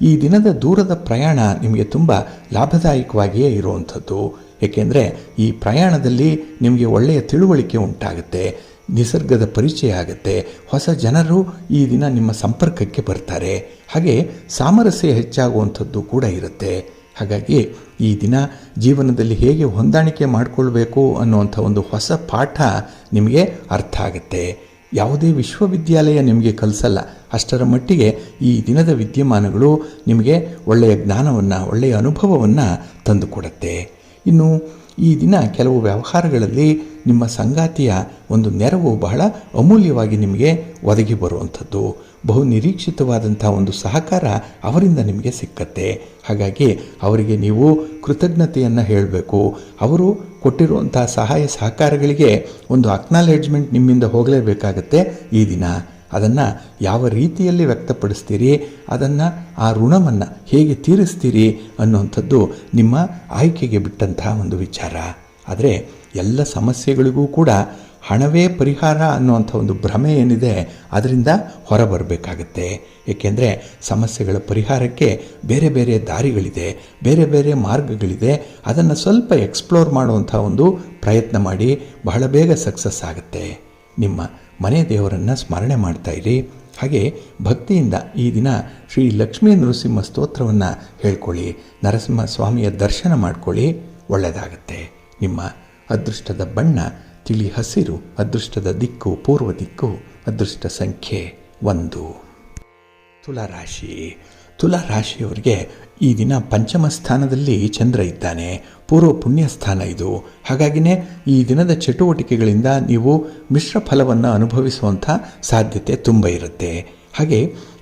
ಈ ದಿನದ ದೂರದ ಪ್ರಯಾಣ ನಿಮಗೆ ತುಂಬ ಲಾಭದಾಯಕವಾಗಿಯೇ ಇರುವಂಥದ್ದು. ಏಕೆಂದರೆ ಈ ಪ್ರಯಾಣದಲ್ಲಿ ನಿಮಗೆ ಒಳ್ಳೆಯ ತಿಳುವಳಿಕೆ ಉಂಟಾಗುತ್ತೆ, ನಿಸರ್ಗದ ಪರಿಚಯ ಆಗುತ್ತೆ, ಹೊಸ ಜನರು ಈ ದಿನ ನಿಮ್ಮ ಸಂಪರ್ಕಕ್ಕೆ ಬರ್ತಾರೆ. ಹಾಗೆ ಸಾಮರಸ್ಯ ಹೆಚ್ಚಾಗುವಂಥದ್ದು ಕೂಡ ಇರುತ್ತೆ. ಹಾಗಾಗಿ ಈ ದಿನ ಜೀವನದಲ್ಲಿ ಹೇಗೆ ಹೊಂದಾಣಿಕೆ ಮಾಡಿಕೊಳ್ಬೇಕು ಅನ್ನುವಂಥ ಒಂದು ಹೊಸ ಪಾಠ ನಿಮಗೆ ಅರ್ಥ ಆಗುತ್ತೆ. ಯಾವುದೇ ವಿಶ್ವವಿದ್ಯಾಲಯ ನಿಮಗೆ ಕಲಿಸಲ್ಲ, ಅಷ್ಟರ ಮಟ್ಟಿಗೆ ಈ ದಿನದ ವಿದ್ಯಮಾನಗಳು ನಿಮಗೆ ಒಳ್ಳೆಯ ಜ್ಞಾನವನ್ನು, ಒಳ್ಳೆಯ ಅನುಭವವನ್ನು ತಂದುಕೊಡುತ್ತೆ. ಇನ್ನು ಈ ದಿನ ಕೆಲವು ವ್ಯವಹಾರಗಳಲ್ಲಿ ನಿಮ್ಮ ಸಂಗಾತಿಯ ಒಂದು ನೆರವು ಬಹಳ ಅಮೂಲ್ಯವಾಗಿ ನಿಮಗೆ ಒದಗಿ ಬರುವಂಥದ್ದು. ಬಹು ನಿರೀಕ್ಷಿತವಾದಂಥ ಒಂದು ಸಹಕಾರ ಅವರಿಂದ ನಿಮಗೆ ಸಿಕ್ಕತ್ತೆ. ಹಾಗಾಗಿ ಅವರಿಗೆ ನೀವು ಕೃತಜ್ಞತೆಯನ್ನು ಹೇಳಬೇಕು. ಅವರು ಕೊಟ್ಟಿರುವಂಥ ಸಹಾಯ ಸಹಕಾರಗಳಿಗೆ ಒಂದು ಅಕ್ನಾಲೇಜ್ಮೆಂಟ್ ನಿಮ್ಮಿಂದ ಹೋಗಲೇಬೇಕಾಗತ್ತೆ ಈ ದಿನ. ಅದನ್ನು ಯಾವ ರೀತಿಯಲ್ಲಿ ವ್ಯಕ್ತಪಡಿಸ್ತೀರಿ, ಅದನ್ನು ಆ ಋಣವನ್ನು ಹೇಗೆ ತೀರಿಸ್ತೀರಿ ಅನ್ನುವಂಥದ್ದು ನಿಮ್ಮ ಆಯ್ಕೆಗೆ ಬಿಟ್ಟಂತಹ ಒಂದು ವಿಚಾರ. ಆದರೆ ಎಲ್ಲ ಸಮಸ್ಯೆಗಳಿಗೂ ಕೂಡ ಹಣವೇ ಪರಿಹಾರ ಅನ್ನುವಂಥ ಒಂದು ಭ್ರಮೆ ಏನಿದೆ, ಅದರಿಂದ ಹೊರಬರಬೇಕಾಗತ್ತೆ. ಏಕೆಂದರೆ ಸಮಸ್ಯೆಗಳ ಪರಿಹಾರಕ್ಕೆ ಬೇರೆ ಬೇರೆ ದಾರಿಗಳಿದೆ, ಬೇರೆ ಬೇರೆ ಮಾರ್ಗಗಳಿದೆ. ಅದನ್ನು ಸ್ವಲ್ಪ ಎಕ್ಸ್ಪ್ಲೋರ್ ಮಾಡುವಂಥ ಒಂದು ಪ್ರಯತ್ನ ಮಾಡಿ, ಬಹಳ ಬೇಗ ಸಕ್ಸಸ್ ಆಗುತ್ತೆ. ನಿಮ್ಮ ಮನೆ ದೇವರನ್ನು ಸ್ಮರಣೆ ಮಾಡ್ತಾ ಇರಿ. ಹಾಗೆ ಭಕ್ತಿಯಿಂದ ಈ ದಿನ ಶ್ರೀ ಲಕ್ಷ್ಮೀ ನರಸಿಂಹ ಸ್ತೋತ್ರವನ್ನು ಹೇಳ್ಕೊಳ್ಳಿ, ನರಸಿಂಹ ಸ್ವಾಮಿಯ ದರ್ಶನ ಮಾಡ್ಕೊಳ್ಳಿ, ಒಳ್ಳೆಯದಾಗುತ್ತೆ. ನಿಮ್ಮ ಅದೃಷ್ಟದ ಬಣ್ಣ ತಿಳಿ ಹಸಿರು, ಅದೃಷ್ಟದ ದಿಕ್ಕು ಪೂರ್ವ ದಿಕ್ಕು, ಅದೃಷ್ಟ ಸಂಖ್ಯೆ 1. ತುಲಾರಾಶಿ. ತುಲಾರಾಶಿಯವರಿಗೆ ಈ ದಿನ ಪಂಚಮ ಸ್ಥಾನದಲ್ಲಿ ಚಂದ್ರ ಇದ್ದಾನೆ, ಪೂರ್ವ ಪುಣ್ಯ ಸ್ಥಾನ ಇದು. ಹಾಗಾಗಿನೇ ಈ ದಿನದ ಚಟುವಟಿಕೆಗಳಿಂದ ನೀವು ಮಿಶ್ರ ಫಲವನ್ನು ಅನುಭವಿಸುವಂಥ ಸಾಧ್ಯತೆ ತುಂಬ ಇರುತ್ತೆ. ಹಾಗೆ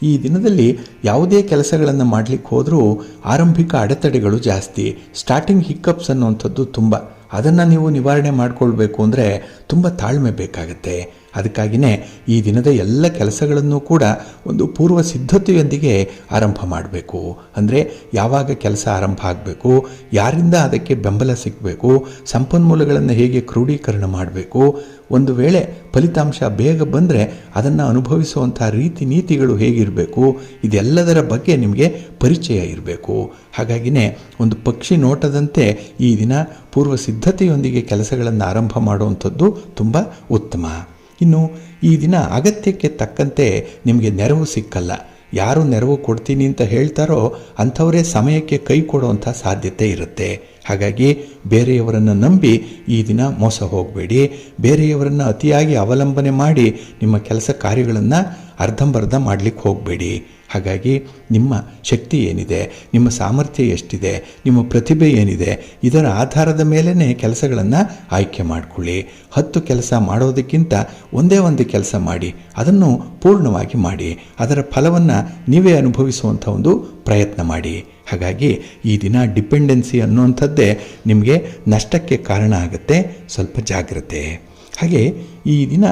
ಈ ದಿನದಲ್ಲಿ ಯಾವುದೇ ಕೆಲಸಗಳನ್ನು ಮಾಡಲಿಕ್ಕೆ ಹೋದರೂ ಆರಂಭಿಕ ಅಡೆತಡೆಗಳು ಜಾಸ್ತಿ, ಸ್ಟಾರ್ಟಿಂಗ್ ಹಿಕ್ಕಪ್ಸ್ ಅನ್ನುವಂಥದ್ದು ತುಂಬ. ಅದನ್ನು ನೀವು ನಿವಾರಣೆ ಮಾಡಿಕೊಳ್ಬೇಕು ಅಂದರೆ ತುಂಬ ತಾಳ್ಮೆ ಬೇಕಾಗುತ್ತೆ. ಅದಕ್ಕಾಗಿಯೇ ಈ ದಿನದ ಎಲ್ಲ ಕೆಲಸಗಳನ್ನು ಕೂಡ ಒಂದು ಪೂರ್ವ ಸಿದ್ಧತೆಯೊಂದಿಗೆ ಆರಂಭ ಮಾಡಬೇಕು. ಅಂದರೆ ಯಾವಾಗ ಕೆಲಸ ಆರಂಭ ಆಗಬೇಕು, ಯಾರಿಂದ ಅದಕ್ಕೆ ಬೆಂಬಲ ಸಿಗಬೇಕು, ಸಂಪನ್ಮೂಲಗಳನ್ನು ಹೇಗೆ ಕ್ರೋಢೀಕರಣ ಮಾಡಬೇಕು, ಒಂದು ವೇಳೆ ಫಲಿತಾಂಶ ಬೇಗ ಬಂದರೆ ಅದನ್ನು ಅನುಭವಿಸುವಂಥ ರೀತಿ ನೀತಿಗಳು ಹೇಗಿರಬೇಕು, ಇದೆಲ್ಲದರ ಬಗ್ಗೆ ನಿಮಗೆ ಪರಿಚಯ ಇರಬೇಕು. ಹಾಗಾಗಿನೇ ಒಂದು ಪಕ್ಷಿ ನೋಟದಂತೆ ಈ ದಿನ ಪೂರ್ವ ಸಿದ್ಧತೆಯೊಂದಿಗೆ ಕೆಲಸಗಳನ್ನು ಆರಂಭ ಮಾಡುವಂಥದ್ದು ತುಂಬ ಉತ್ತಮ. ಇನ್ನು ಈ ದಿನ ಅಗತ್ಯಕ್ಕೆ ತಕ್ಕಂತೆ ನಿಮಗೆ ನೆರವು ಸಿಕ್ಕಲ್ಲ. ಯಾರು ನೆರವು ಕೊಡ್ತೀನಿ ಅಂತ ಹೇಳ್ತಾರೋ ಅಂಥವರೇ ಸಮಯಕ್ಕೆ ಕೈ ಕೊಡುವಂಥ ಸಾಧ್ಯತೆ ಇರುತ್ತೆ. ಹಾಗಾಗಿ ಬೇರೆಯವರನ್ನು ನಂಬಿ ಈ ದಿನ ಮೋಸ ಹೋಗಬೇಡಿ. ಬೇರೆಯವರನ್ನು ಅತಿಯಾಗಿ ಅವಲಂಬನೆ ಮಾಡಿ ನಿಮ್ಮ ಕೆಲಸ ಕಾರ್ಯಗಳನ್ನು ಅರ್ಧಂಬರ್ಧ ಮಾಡಲಿಕ್ಕೆ ಹೋಗಬೇಡಿ. ಹಾಗಾಗಿ ನಿಮ್ಮ ಶಕ್ತಿ ಏನಿದೆ, ನಿಮ್ಮ ಸಾಮರ್ಥ್ಯ ಎಷ್ಟಿದೆ, ನಿಮ್ಮ ಪ್ರತಿಭೆ ಏನಿದೆ, ಇದರ ಆಧಾರದ ಮೇಲೇ ಕೆಲಸಗಳನ್ನು ಆಯ್ಕೆ ಮಾಡಿಕೊಳ್ಳಿ. 10 ಕೆಲಸ ಮಾಡೋದಕ್ಕಿಂತ ಒಂದೇ ಒಂದು ಕೆಲಸ ಮಾಡಿ, ಅದನ್ನು ಪೂರ್ಣವಾಗಿ ಮಾಡಿ, ಅದರ ಫಲವನ್ನು ನೀವೇ ಅನುಭವಿಸುವಂಥ ಒಂದು ಪ್ರಯತ್ನ ಮಾಡಿ. ಹಾಗಾಗಿ ಈ ದಿನ ಡಿಪೆಂಡೆನ್ಸಿ ಅನ್ನುವಂಥದ್ದೇ ನಿಮಗೆ ನಷ್ಟಕ್ಕೆ ಕಾರಣ ಆಗುತ್ತೆ. ಸ್ವಲ್ಪ ಜಾಗ್ರತೆ. ಹಾಗೆ ಈ ದಿನ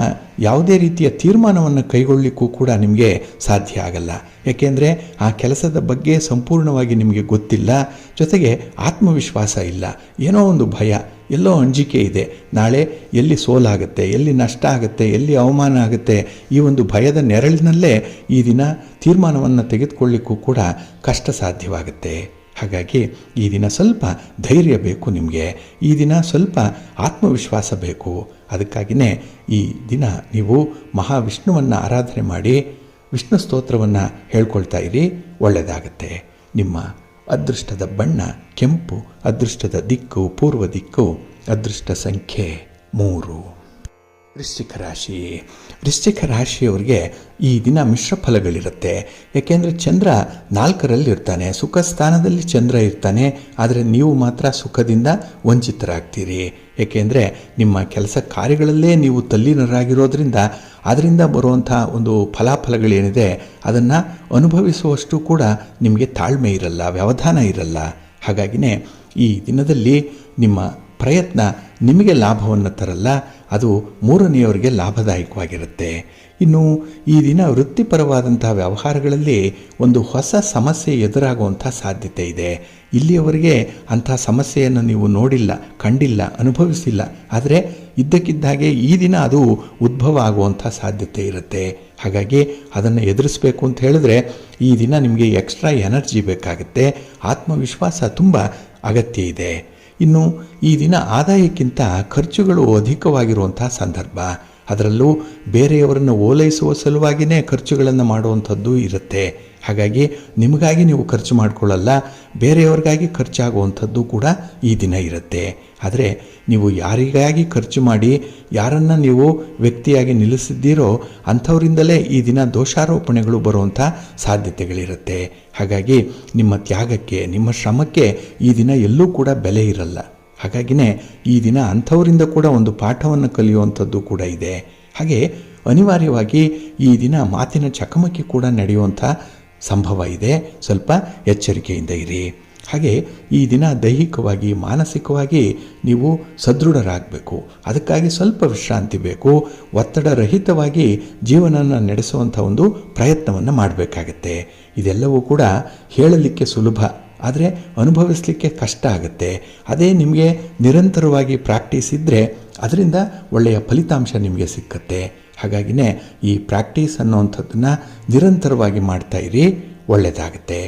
ಯಾವುದೇ ರೀತಿಯ ತೀರ್ಮಾನವನ್ನು ಕೈಗೊಳ್ಳಲಿಕ್ಕೂ ಕೂಡ ನಿಮಗೆ ಸಾಧ್ಯ ಆಗಲ್ಲ. ಯಾಕೆಂದರೆ ಆ ಕೆಲಸದ ಬಗ್ಗೆ ಸಂಪೂರ್ಣವಾಗಿ ನಿಮಗೆ ಗೊತ್ತಿಲ್ಲ, ಜೊತೆಗೆ ಆತ್ಮವಿಶ್ವಾಸ ಇಲ್ಲ, ಏನೋ ಒಂದು ಭಯ, ಎಲ್ಲೋ ಅಂಜಿಕೆ ಇದೆ. ನಾಳೆ ಎಲ್ಲಿ ಸೋಲಾಗುತ್ತೆ, ಎಲ್ಲಿ ನಷ್ಟ ಆಗುತ್ತೆ, ಎಲ್ಲಿ ಅವಮಾನ ಆಗುತ್ತೆ, ಈ ಒಂದು ಭಯದ ನೆರಳಿನಲ್ಲೇ ಈ ದಿನ ತೀರ್ಮಾನವನ್ನು ತೆಗೆದುಕೊಳ್ಳಿಕ್ಕೂ ಕೂಡ ಕಷ್ಟ ಸಾಧ್ಯವಾಗುತ್ತೆ. ಹಾಗಾಗಿ ಈ ದಿನ ಸ್ವಲ್ಪ ಧೈರ್ಯ ಬೇಕು ನಿಮಗೆ, ಈ ದಿನ ಸ್ವಲ್ಪ ಆತ್ಮವಿಶ್ವಾಸ ಬೇಕು. ಅದಕ್ಕಾಗಿಯೇ ಈ ದಿನ ನೀವು ಮಹಾವಿಷ್ಣುವನ್ನು ಆರಾಧನೆ ಮಾಡಿ ವಿಷ್ಣು ಸ್ತೋತ್ರವನ್ನು ಹೇಳ್ಕೊಳ್ತಾ ಇರಿ, ಒಳ್ಳೆಯದಾಗತ್ತೆ. ನಿಮ್ಮ ಅದೃಷ್ಟದ ಬಣ್ಣ ಕೆಂಪು, ಅದೃಷ್ಟದ ದಿಕ್ಕು ಪೂರ್ವ ದಿಕ್ಕು, ಅದೃಷ್ಟ ಸಂಖ್ಯೆ 3. ವೃಶ್ಚಿಕ ರಾಶಿಯವರಿಗೆ ಈ ದಿನ ಮಿಶ್ರ ಫಲಗಳಿರುತ್ತೆ. ಯಾಕೆಂದರೆ ಚಂದ್ರ 4ರಲ್ಲಿರ್ತಾನೆ, ಸುಖ ಸ್ಥಾನದಲ್ಲಿ ಚಂದ್ರ ಇರ್ತಾನೆ. ಆದರೆ ನೀವು ಮಾತ್ರ ಸುಖದಿಂದ ವಂಚಿತರಾಗ್ತೀರಿ. ಏಕೆಂದರೆ ನಿಮ್ಮ ಕೆಲಸ ಕಾರ್ಯಗಳಲ್ಲೇ ನೀವು ತಲ್ಲೀನರಾಗಿರೋದ್ರಿಂದ ಅದರಿಂದ ಬರುವಂಥ ಒಂದು ಫಲಾಫಲಗಳೇನಿದೆ ಅದನ್ನು ಅನುಭವಿಸುವಷ್ಟು ಕೂಡ ನಿಮಗೆ ತಾಳ್ಮೆ ಇರಲ್ಲ, ವ್ಯವಧಾನ ಇರಲ್ಲ. ಹಾಗಾಗಿನೇ ಈ ದಿನದಲ್ಲಿ ನಿಮ್ಮ ಪ್ರಯತ್ನ ನಿಮಗೆ ಲಾಭವನ್ನು ತರಲ್ಲ, ಅದು ಮೂರನೆಯವರಿಗೆ ಲಾಭದಾಯಕವಾಗಿರುತ್ತೆ. ಇನ್ನು ಈ ದಿನ ವೃತ್ತಿಪರವಾದಂಥ ವ್ಯವಹಾರಗಳಲ್ಲಿ ಒಂದು ಹೊಸ ಸಮಸ್ಯೆ ಎದುರಾಗುವಂಥ ಸಾಧ್ಯತೆ ಇದೆ. ಇಲ್ಲಿಯವರೆಗೆ ಅಂಥ ಸಮಸ್ಯೆಯನ್ನು ನೀವು ನೋಡಿಲ್ಲ, ಕಂಡಿಲ್ಲ, ಅನುಭವಿಸಿಲ್ಲ. ಆದರೆ ಇದ್ದಕ್ಕಿದ್ದಾಗೆ ಈ ದಿನ ಅದು ಉದ್ಭವ ಆಗುವಂಥ ಸಾಧ್ಯತೆ ಇರುತ್ತೆ. ಹಾಗಾಗಿ ಅದನ್ನು ಎದುರಿಸಬೇಕು ಅಂತ ಹೇಳಿದ್ರೆ ಈ ದಿನ ನಿಮಗೆ ಎಕ್ಸ್ಟ್ರಾ ಎನರ್ಜಿ ಬೇಕಾಗುತ್ತೆ, ಆತ್ಮವಿಶ್ವಾಸ ತುಂಬ ಅಗತ್ಯ ಇದೆ. ಇನ್ನು ಈ ದಿನ ಆದಾಯಕ್ಕಿಂತ ಖರ್ಚುಗಳು ಅಧಿಕವಾಗಿರುವಂಥ ಸಂದರ್ಭ. ಅದರಲ್ಲೂ ಬೇರೆಯವರನ್ನು ಓಲೈಸುವ ಸಲುವಾಗಿಯೇ ಖರ್ಚುಗಳನ್ನು ಮಾಡುವಂಥದ್ದು ಇರುತ್ತೆ. ಹಾಗಾಗಿ ನಿಮಗಾಗಿ ನೀವು ಖರ್ಚು ಮಾಡಿಕೊಳ್ಳಲ್ಲ, ಬೇರೆಯವ್ರಿಗಾಗಿ ಖರ್ಚಾಗುವಂಥದ್ದು ಕೂಡ ಈ ದಿನ ಇರುತ್ತೆ. ಆದರೆ ನೀವು ಯಾರಿಗಾಗಿ ಖರ್ಚು ಮಾಡಿ ಯಾರನ್ನು ನೀವು ವ್ಯಕ್ತಿಯಾಗಿ ನಿಲ್ಲಿಸಿದ್ದೀರೋ ಅಂಥವರಿಂದಲೇ ಈ ದಿನ ದೋಷಾರೋಪಣೆಗಳು ಬರುವಂಥ ಸಾಧ್ಯತೆಗಳಿರುತ್ತೆ. ಹಾಗಾಗಿ ನಿಮ್ಮ ತ್ಯಾಗಕ್ಕೆ, ನಿಮ್ಮ ಶ್ರಮಕ್ಕೆ ಈ ದಿನ ಎಲ್ಲೂ ಕೂಡ ಬೆಲೆ ಇರಲ್ಲ. ಹಾಗಾಗಿನೇ ಈ ದಿನ ಅಂಥವರಿಂದ ಕೂಡ ಒಂದು ಪಾಠವನ್ನು ಕಲಿಯುವಂಥದ್ದು ಕೂಡ ಇದೆ. ಹಾಗೆ ಅನಿವಾರ್ಯವಾಗಿ ಈ ದಿನ ಮಾತಿನ ಚಕಮಕಿ ಕೂಡ ನಡೆಯುವಂಥ ಸಂಭವ ಇದೆ. ಸ್ವಲ್ಪ ಎಚ್ಚರಿಕೆಯಿಂದ ಇರಿ. ಹಾಗೆ ಈ ದಿನ ದೈಹಿಕವಾಗಿ ಮಾನಸಿಕವಾಗಿ ನೀವು ಸದೃಢರಾಗಬೇಕು. ಅದಕ್ಕಾಗಿ ಸ್ವಲ್ಪ ವಿಶ್ರಾಂತಿ ಬೇಕು. ಒತ್ತಡರಹಿತವಾಗಿ ಜೀವನವನ್ನು ನಡೆಸುವಂಥ ಒಂದು ಪ್ರಯತ್ನವನ್ನು ಮಾಡಬೇಕಾಗತ್ತೆ. ಇದೆಲ್ಲವೂ ಕೂಡ ಹೇಳಲಿಕ್ಕೆ ಸುಲಭ, ಆದರೆ ಅನುಭವಿಸಲಿಕ್ಕೆ ಕಷ್ಟ ಆಗುತ್ತೆ. ಅದೇ ನಿಮಗೆ ನಿರಂತರವಾಗಿ ಪ್ರಾಕ್ಟೀಸ್ ಇದ್ದರೆ ಅದರಿಂದ ಒಳ್ಳೆಯ ಫಲಿತಾಂಶ ನಿಮಗೆ ಸಿಕ್ಕತ್ತೆ. ಹಾಗಾಗಿನೇ ಈ ಪ್ರಾಕ್ಟೀಸ್ ಅನ್ನೋವಂಥದ್ದನ್ನು ನಿರಂತರವಾಗಿ ಮಾಡ್ತಾಯಿರಿ, ಒಳ್ಳೆಯದಾಗುತ್ತೆ.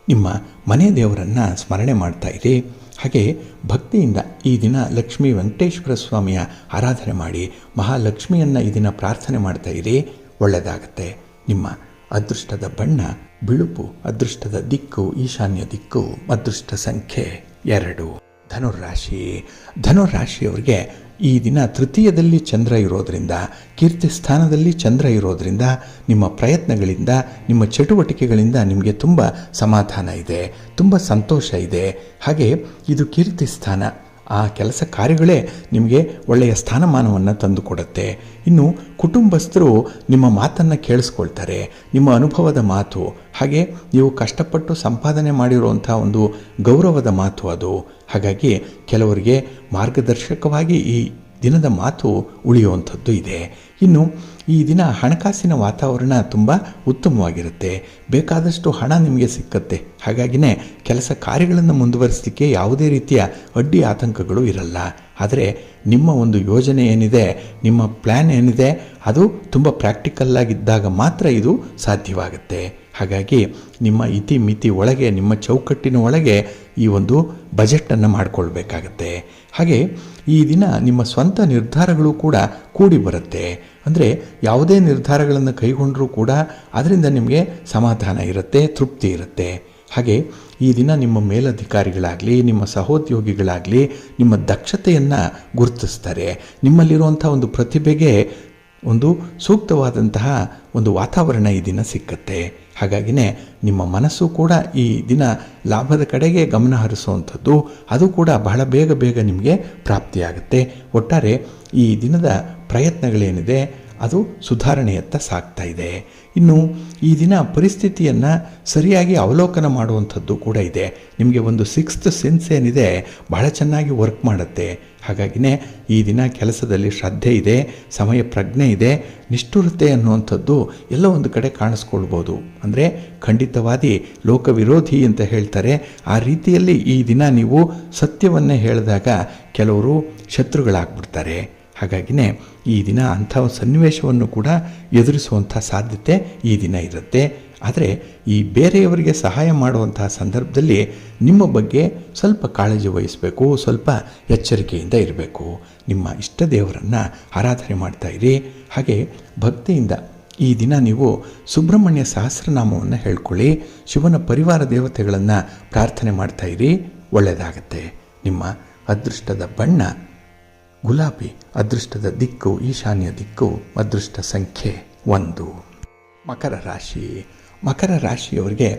ನಿಮ್ಮ ಮನೆ ದೇವರನ್ನು ಸ್ಮರಣೆ ಮಾಡ್ತಾಯಿರಿ. ಹಾಗೆ ಭಕ್ತಿಯಿಂದ ಈ ದಿನ ಲಕ್ಷ್ಮೀ ವೆಂಕಟೇಶ್ವರ ಸ್ವಾಮಿಯ ಆರಾಧನೆ ಮಾಡಿ ಮಹಾಲಕ್ಷ್ಮಿಯನ್ನು ಈ ದಿನ ಪ್ರಾರ್ಥನೆ ಮಾಡ್ತಾಯಿರಿ, ಒಳ್ಳೆಯದಾಗುತ್ತೆ. ನಿಮ್ಮ ಅದೃಷ್ಟದ ಬಣ್ಣ ಬಿಳುಪು, ಅದೃಷ್ಟದ ದಿಕ್ಕು ಈಶಾನ್ಯ ದಿಕ್ಕು, ಅದೃಷ್ಟ ಸಂಖ್ಯೆ 2. ಧನುರಾಶಿಯವರಿಗೆ ಈ ದಿನ ತೃತೀಯದಲ್ಲಿ ಚಂದ್ರ ಇರೋದರಿಂದ, ಕೀರ್ತಿ ಸ್ಥಾನದಲ್ಲಿ ಚಂದ್ರ ಇರೋದರಿಂದ ನಿಮ್ಮ ಪ್ರಯತ್ನಗಳಿಂದ, ನಿಮ್ಮ ಚಟುವಟಿಕೆಗಳಿಂದ ನಿಮಗೆ ತುಂಬ ಸಮಾಧಾನ ಇದೆ, ತುಂಬ ಸಂತೋಷ ಇದೆ. ಹಾಗೆ ಇದು ಕೀರ್ತಿ ಸ್ಥಾನ. ಆ ಕೆಲಸ ಕಾರ್ಯಗಳೇ ನಿಮಗೆ ಒಳ್ಳೆಯ ಸ್ಥಾನಮಾನವನ್ನು ತಂದುಕೊಡುತ್ತೆ. ಇನ್ನು ಕುಟುಂಬಸ್ಥರು ನಿಮ್ಮ ಮಾತನ್ನು ಕೇಳಿಸ್ಕೊಳ್ತಾರೆ, ನಿಮ್ಮ ಅನುಭವದ ಮಾತು, ಹಾಗೆ ನೀವು ಕಷ್ಟಪಟ್ಟು ಸಂಪಾದನೆ ಮಾಡಿರುವಂಥ ಒಂದು ಗೌರವದ ಮಾತು ಅದು. ಹಾಗಾಗಿ ಕೆಲವರಿಗೆ ಮಾರ್ಗದರ್ಶಕವಾಗಿ ಈ ದಿನದ ಮಾತು ಉಳಿಯುವಂಥದ್ದು ಇದೆ. ಇನ್ನು ಈ ದಿನ ಹಣಕಾಸಿನ ವಾತಾವರಣ ತುಂಬ ಉತ್ತಮವಾಗಿರುತ್ತೆ. ಬೇಕಾದಷ್ಟು ಹಣ ನಿಮಗೆ ಸಿಕ್ಕತ್ತೆ. ಹಾಗಾಗಿನೇ ಕೆಲಸ ಕಾರ್ಯಗಳನ್ನು ಮುಂದುವರಿಸಲಿಕ್ಕೆ ಯಾವುದೇ ರೀತಿಯ ಅಡ್ಡಿ ಆತಂಕಗಳು ಇರಲ್ಲ. ಆದರೆ ನಿಮ್ಮ ಒಂದು ಯೋಜನೆ ಏನಿದೆ, ನಿಮ್ಮ ಪ್ಲ್ಯಾನ್ ಏನಿದೆ, ಅದು ತುಂಬ ಪ್ರಾಕ್ಟಿಕಲ್ಲಾಗಿದ್ದಾಗ ಮಾತ್ರ ಇದು ಸಾಧ್ಯವಾಗುತ್ತೆ. ಹಾಗಾಗಿ ನಿಮ್ಮ ಇತಿ ಮಿತಿ ಒಳಗೆ, ನಿಮ್ಮ ಚೌಕಟ್ಟಿನ ಒಳಗೆ ಈ ಒಂದು ಬಜೆಟನ್ನು ಮಾಡಿಕೊಳ್ಬೇಕಾಗತ್ತೆ. ಹಾಗೆ ಈ ದಿನ ನಿಮ್ಮ ಸ್ವಂತ ನಿರ್ಧಾರಗಳು ಕೂಡ ಕೂಡಿ ಬರುತ್ತೆ. ಅಂದರೆ ಯಾವುದೇ ನಿರ್ಧಾರಗಳನ್ನು ಕೈಗೊಂಡರೂ ಕೂಡ ಅದರಿಂದ ನಿಮಗೆ ಸಮಾಧಾನ ಇರುತ್ತೆ, ತೃಪ್ತಿ ಇರುತ್ತೆ. ಹಾಗೆ ಈ ದಿನ ನಿಮ್ಮ ಮೇಲಧಿಕಾರಿಗಳಾಗಲಿ, ನಿಮ್ಮ ಸಹೋದ್ಯೋಗಿಗಳಾಗಲಿ ನಿಮ್ಮ ದಕ್ಷತೆಯನ್ನು ಗುರುತಿಸ್ತಾರೆ. ನಿಮ್ಮಲ್ಲಿರುವಂಥ ಒಂದು ಪ್ರತಿಭೆಗೆ ಒಂದು ಸೂಕ್ತವಾದಂತಹ ಒಂದು ವಾತಾವರಣ ಈ ದಿನ ಸಿಕ್ಕತ್ತೆ. ಹಾಗಾಗಿನೇ ನಿಮ್ಮ ಮನಸ್ಸು ಕೂಡ ಈ ದಿನ ಲಾಭದ ಕಡೆಗೆ ಗಮನ ಹರಿಸುವಂಥದ್ದು, ಅದು ಕೂಡ ಬಹಳ ಬೇಗ ನಿಮಗೆ ಪ್ರಾಪ್ತಿಯಾಗುತ್ತೆ. ಒಟ್ಟಾರೆ ಈ ದಿನದ ಪ್ರಯತ್ನಗಳೇನಿದೆ ಅದು ಸುಧಾರಣೆಯತ್ತ ಸಾಗ್ತಾ ಇದೆ. ಇನ್ನು ಈ ದಿನ ಪರಿಸ್ಥಿತಿಯನ್ನು ಸರಿಯಾಗಿ ಅವಲೋಕನ ಮಾಡುವಂಥದ್ದು ಕೂಡ ಇದೆ. ನಿಮಗೆ ಒಂದು 6th ಸೆನ್ಸ್ ಏನಿದೆ ಬಹಳ ಚೆನ್ನಾಗಿ ವರ್ಕ್ ಮಾಡುತ್ತೆ. ಹಾಗಾಗಿನೇ ಈ ದಿನ ಕೆಲಸದಲ್ಲಿ ಶ್ರದ್ಧೆ ಇದೆ, ಸಮಯ ಪ್ರಜ್ಞೆ ಇದೆ, ನಿಷ್ಠುರತೆ ಅನ್ನುವಂಥದ್ದು ಎಲ್ಲ ಒಂದು ಕಡೆ ಕಾಣಿಸ್ಕೊಳ್ಬೋದು. ಅಂದರೆ ಖಂಡಿತವಾದಿ ಲೋಕವಿರೋಧಿ ಅಂತ ಹೇಳ್ತಾರೆ. ಆ ರೀತಿಯಲ್ಲಿ ಈ ದಿನ ನೀವು ಸತ್ಯವನ್ನೇ ಹೇಳಿದಾಗ ಕೆಲವರು ಶತ್ರುಗಳಾಗ್ಬಿಡ್ತಾರೆ. ಹಾಗಾಗಿನೇ ಈ ದಿನ ಅಂಥ ಸನ್ನಿವೇಶವನ್ನು ಕೂಡ ಎದುರಿಸುವಂಥ ಸಾಧ್ಯತೆ ಈ ದಿನ ಇರುತ್ತೆ. ಆದರೆ ಈ ಬೇರೆಯವರಿಗೆ ಸಹಾಯ ಮಾಡುವಂತಹ ಸಂದರ್ಭದಲ್ಲಿ ನಿಮ್ಮ ಬಗ್ಗೆ ಸ್ವಲ್ಪ ಕಾಳಜಿ ವಹಿಸಬೇಕು, ಸ್ವಲ್ಪ ಎಚ್ಚರಿಕೆಯಿಂದ ಇರಬೇಕು. ನಿಮ್ಮ ಇಷ್ಟ ದೇವರನ್ನು ಆರಾಧನೆ ಮಾಡ್ತಾಯಿರಿ. ಹಾಗೆ ಭಕ್ತಿಯಿಂದ ಈ ದಿನ ನೀವು ಸುಬ್ರಹ್ಮಣ್ಯ ಸಹಸ್ರನಾಮವನ್ನು ಹೇಳ್ಕೊಳ್ಳಿ. ಶಿವನ ಪರಿವಾರ ದೇವತೆಗಳನ್ನು ಪ್ರಾರ್ಥನೆ ಮಾಡ್ತಾಯಿರಿ, ಒಳ್ಳೆಯದಾಗತ್ತೆ. ನಿಮ್ಮ ಅದೃಷ್ಟದ ಬಣ್ಣ ಗುಲಾಬಿ, ಅದೃಷ್ಟದ ದಿಕ್ಕು ಈಶಾನ್ಯ ದಿಕ್ಕು, ಅದೃಷ್ಟ ಸಂಖ್ಯೆ 1. ಮಕರ ರಾಶಿ. ಮಕರ ರಾಶಿಯವರಿಗೆ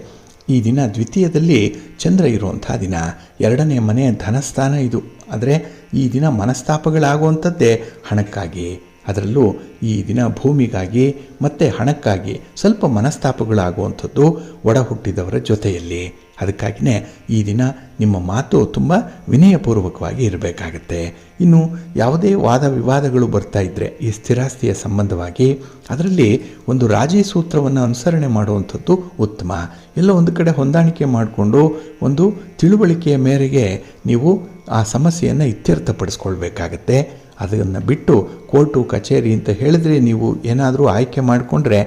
ಈ ದಿನ ದ್ವಿತೀಯದಲ್ಲಿ ಚಂದ್ರ ಇರುವಂಥ ದಿನ, 2ನೇ ಮನೆ ಧನಸ್ಥಾನ ಇದು. ಆದರೆ ಈ ದಿನ ಮನಸ್ತಾಪಗಳಾಗುವಂಥದ್ದೇ ಹಣಕ್ಕಾಗಿ. ಅದರಲ್ಲೂ ಈ ದಿನ ಭೂಮಿಗಾಗಿ ಮತ್ತು ಹಣಕ್ಕಾಗಿ ಸ್ವಲ್ಪ ಮನಸ್ತಾಪಗಳಾಗುವಂಥದ್ದು ಒಡ ಹುಟ್ಟಿದವರ ಜೊತೆಯಲ್ಲಿ. ಅದಕ್ಕಾಗಿಯೇ ಈ ದಿನ ನಿಮ್ಮ ಮಾತು ತುಂಬ ವಿನಯಪೂರ್ವಕವಾಗಿ ಇರಬೇಕಾಗತ್ತೆ. ಇನ್ನು ಯಾವುದೇ ವಾದ ವಿವಾದಗಳು ಬರ್ತಾ ಇದ್ದರೆ ಈ ಸ್ಥಿರಾಸ್ತಿಯ ಸಂಬಂಧವಾಗಿ ಅದರಲ್ಲಿ ಒಂದು ರಾಜಿ ಸೂತ್ರವನ್ನು ಅನುಸರಣೆ ಮಾಡುವಂಥದ್ದು ಉತ್ತಮ. ಎಲ್ಲ ಒಂದು ಕಡೆ ಹೊಂದಾಣಿಕೆ ಮಾಡಿಕೊಂಡು ಒಂದು ತಿಳುವಳಿಕೆಯ ಮೇರೆಗೆ ನೀವು ಆ ಸಮಸ್ಯೆಯನ್ನು ಇತ್ಯರ್ಥಪಡಿಸ್ಕೊಳ್ಬೇಕಾಗತ್ತೆ. ಅದನ್ನು ಬಿಟ್ಟು ಕೋರ್ಟು ಕಚೇರಿ ಅಂತ ಹೇಳಿದ್ರೆ ನೀವು ಏನಾದರೂ ಆಯ್ಕೆ ಮಾಡಿಕೊಂಡ್ರೆ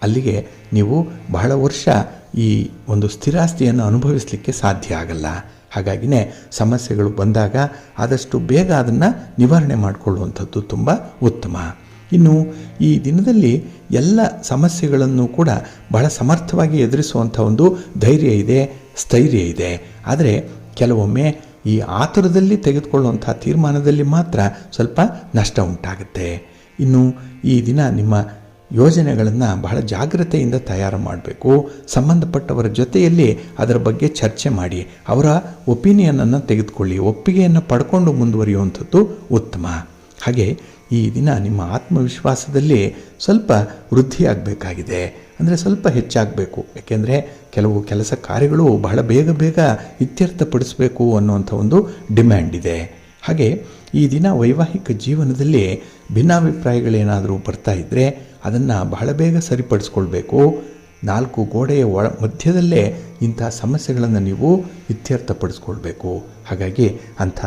ಅಲ್ಲಿಗೆ ನೀವು ಬಹಳ ವರ್ಷ ಈ ಒಂದು ಸ್ಥಿರಾಸ್ತಿಯನ್ನು ಅನುಭವಿಸಲಿಕ್ಕೆ ಸಾಧ್ಯ ಆಗಲ್ಲ. ಹಾಗಾಗಿನೇ ಸಮಸ್ಯೆಗಳು ಬಂದಾಗ ಆದಷ್ಟು ಬೇಗ ಅದನ್ನು ನಿವಾರಣೆ ಮಾಡಿಕೊಳ್ಳುವಂಥದ್ದು ತುಂಬ ಉತ್ತಮ. ಇನ್ನು ಈ ದಿನದಲ್ಲಿ ಎಲ್ಲ ಸಮಸ್ಯೆಗಳನ್ನು ಕೂಡ ಬಹಳ ಸಮರ್ಥವಾಗಿ ಎದುರಿಸುವಂಥ ಒಂದು ಧೈರ್ಯ ಇದೆ, ಸ್ಥೈರ್ಯ ಇದೆ. ಆದರೆ ಕೆಲವೊಮ್ಮೆ ಈ ಆತುರದಲ್ಲಿ ತೆಗೆದುಕೊಳ್ಳುವಂಥ ತೀರ್ಮಾನದಲ್ಲಿ ಮಾತ್ರ ಸ್ವಲ್ಪ ನಷ್ಟ ಉಂಟಾಗುತ್ತೆ. ಇನ್ನು ಈ ದಿನ ನಿಮ್ಮ ಯೋಜನೆಗಳನ್ನು ಬಹಳ ಜಾಗ್ರತೆಯಿಂದ ತಯಾರು ಮಾಡಬೇಕು. ಸಂಬಂಧಪಟ್ಟವರ ಜೊತೆಯಲ್ಲಿ ಅದರ ಬಗ್ಗೆ ಚರ್ಚೆ ಮಾಡಿ ಅವರ ಒಪಿನಿಯನನ್ನು ತೆಗೆದುಕೊಳ್ಳಿ, ಒಪ್ಪಿಗೆಯನ್ನು ಪಡ್ಕೊಂಡು ಮುಂದುವರಿಯುವಂಥದ್ದು ಉತ್ತಮ. ಹಾಗೆ ಈ ದಿನ ನಿಮ್ಮ ಆತ್ಮವಿಶ್ವಾಸದಲ್ಲಿ ಸ್ವಲ್ಪ ವೃದ್ಧಿಯಾಗಬೇಕಾಗಿದೆ, ಅಂದರೆ ಸ್ವಲ್ಪ ಹೆಚ್ಚಾಗಬೇಕು. ಯಾಕೆಂದರೆ ಕೆಲವು ಕೆಲಸ ಕಾರ್ಯಗಳು ಬಹಳ ಬೇಗ ಇತ್ಯರ್ಥಪಡಿಸಬೇಕು ಅನ್ನುವಂಥ ಒಂದು ಡಿಮ್ಯಾಂಡ್ ಇದೆ. ಹಾಗೆ ಈ ದಿನ ವೈವಾಹಿಕ ಜೀವನದಲ್ಲಿ ಭಿನ್ನಾಭಿಪ್ರಾಯಗಳೇನಾದರೂ ಬರ್ತಾ ಇದ್ದರೆ ಅದನ್ನು ಬಹಳ ಬೇಗ ಸರಿಪಡಿಸ್ಕೊಳ್ಬೇಕು. 4 ಗೋಡೆಯ ಮಧ್ಯದಲ್ಲೇ ಇಂಥ ಸಮಸ್ಯೆಗಳನ್ನು ನೀವು ಇತ್ಯರ್ಥಪಡಿಸ್ಕೊಳ್ಬೇಕು. ಹಾಗಾಗಿ ಅಂಥ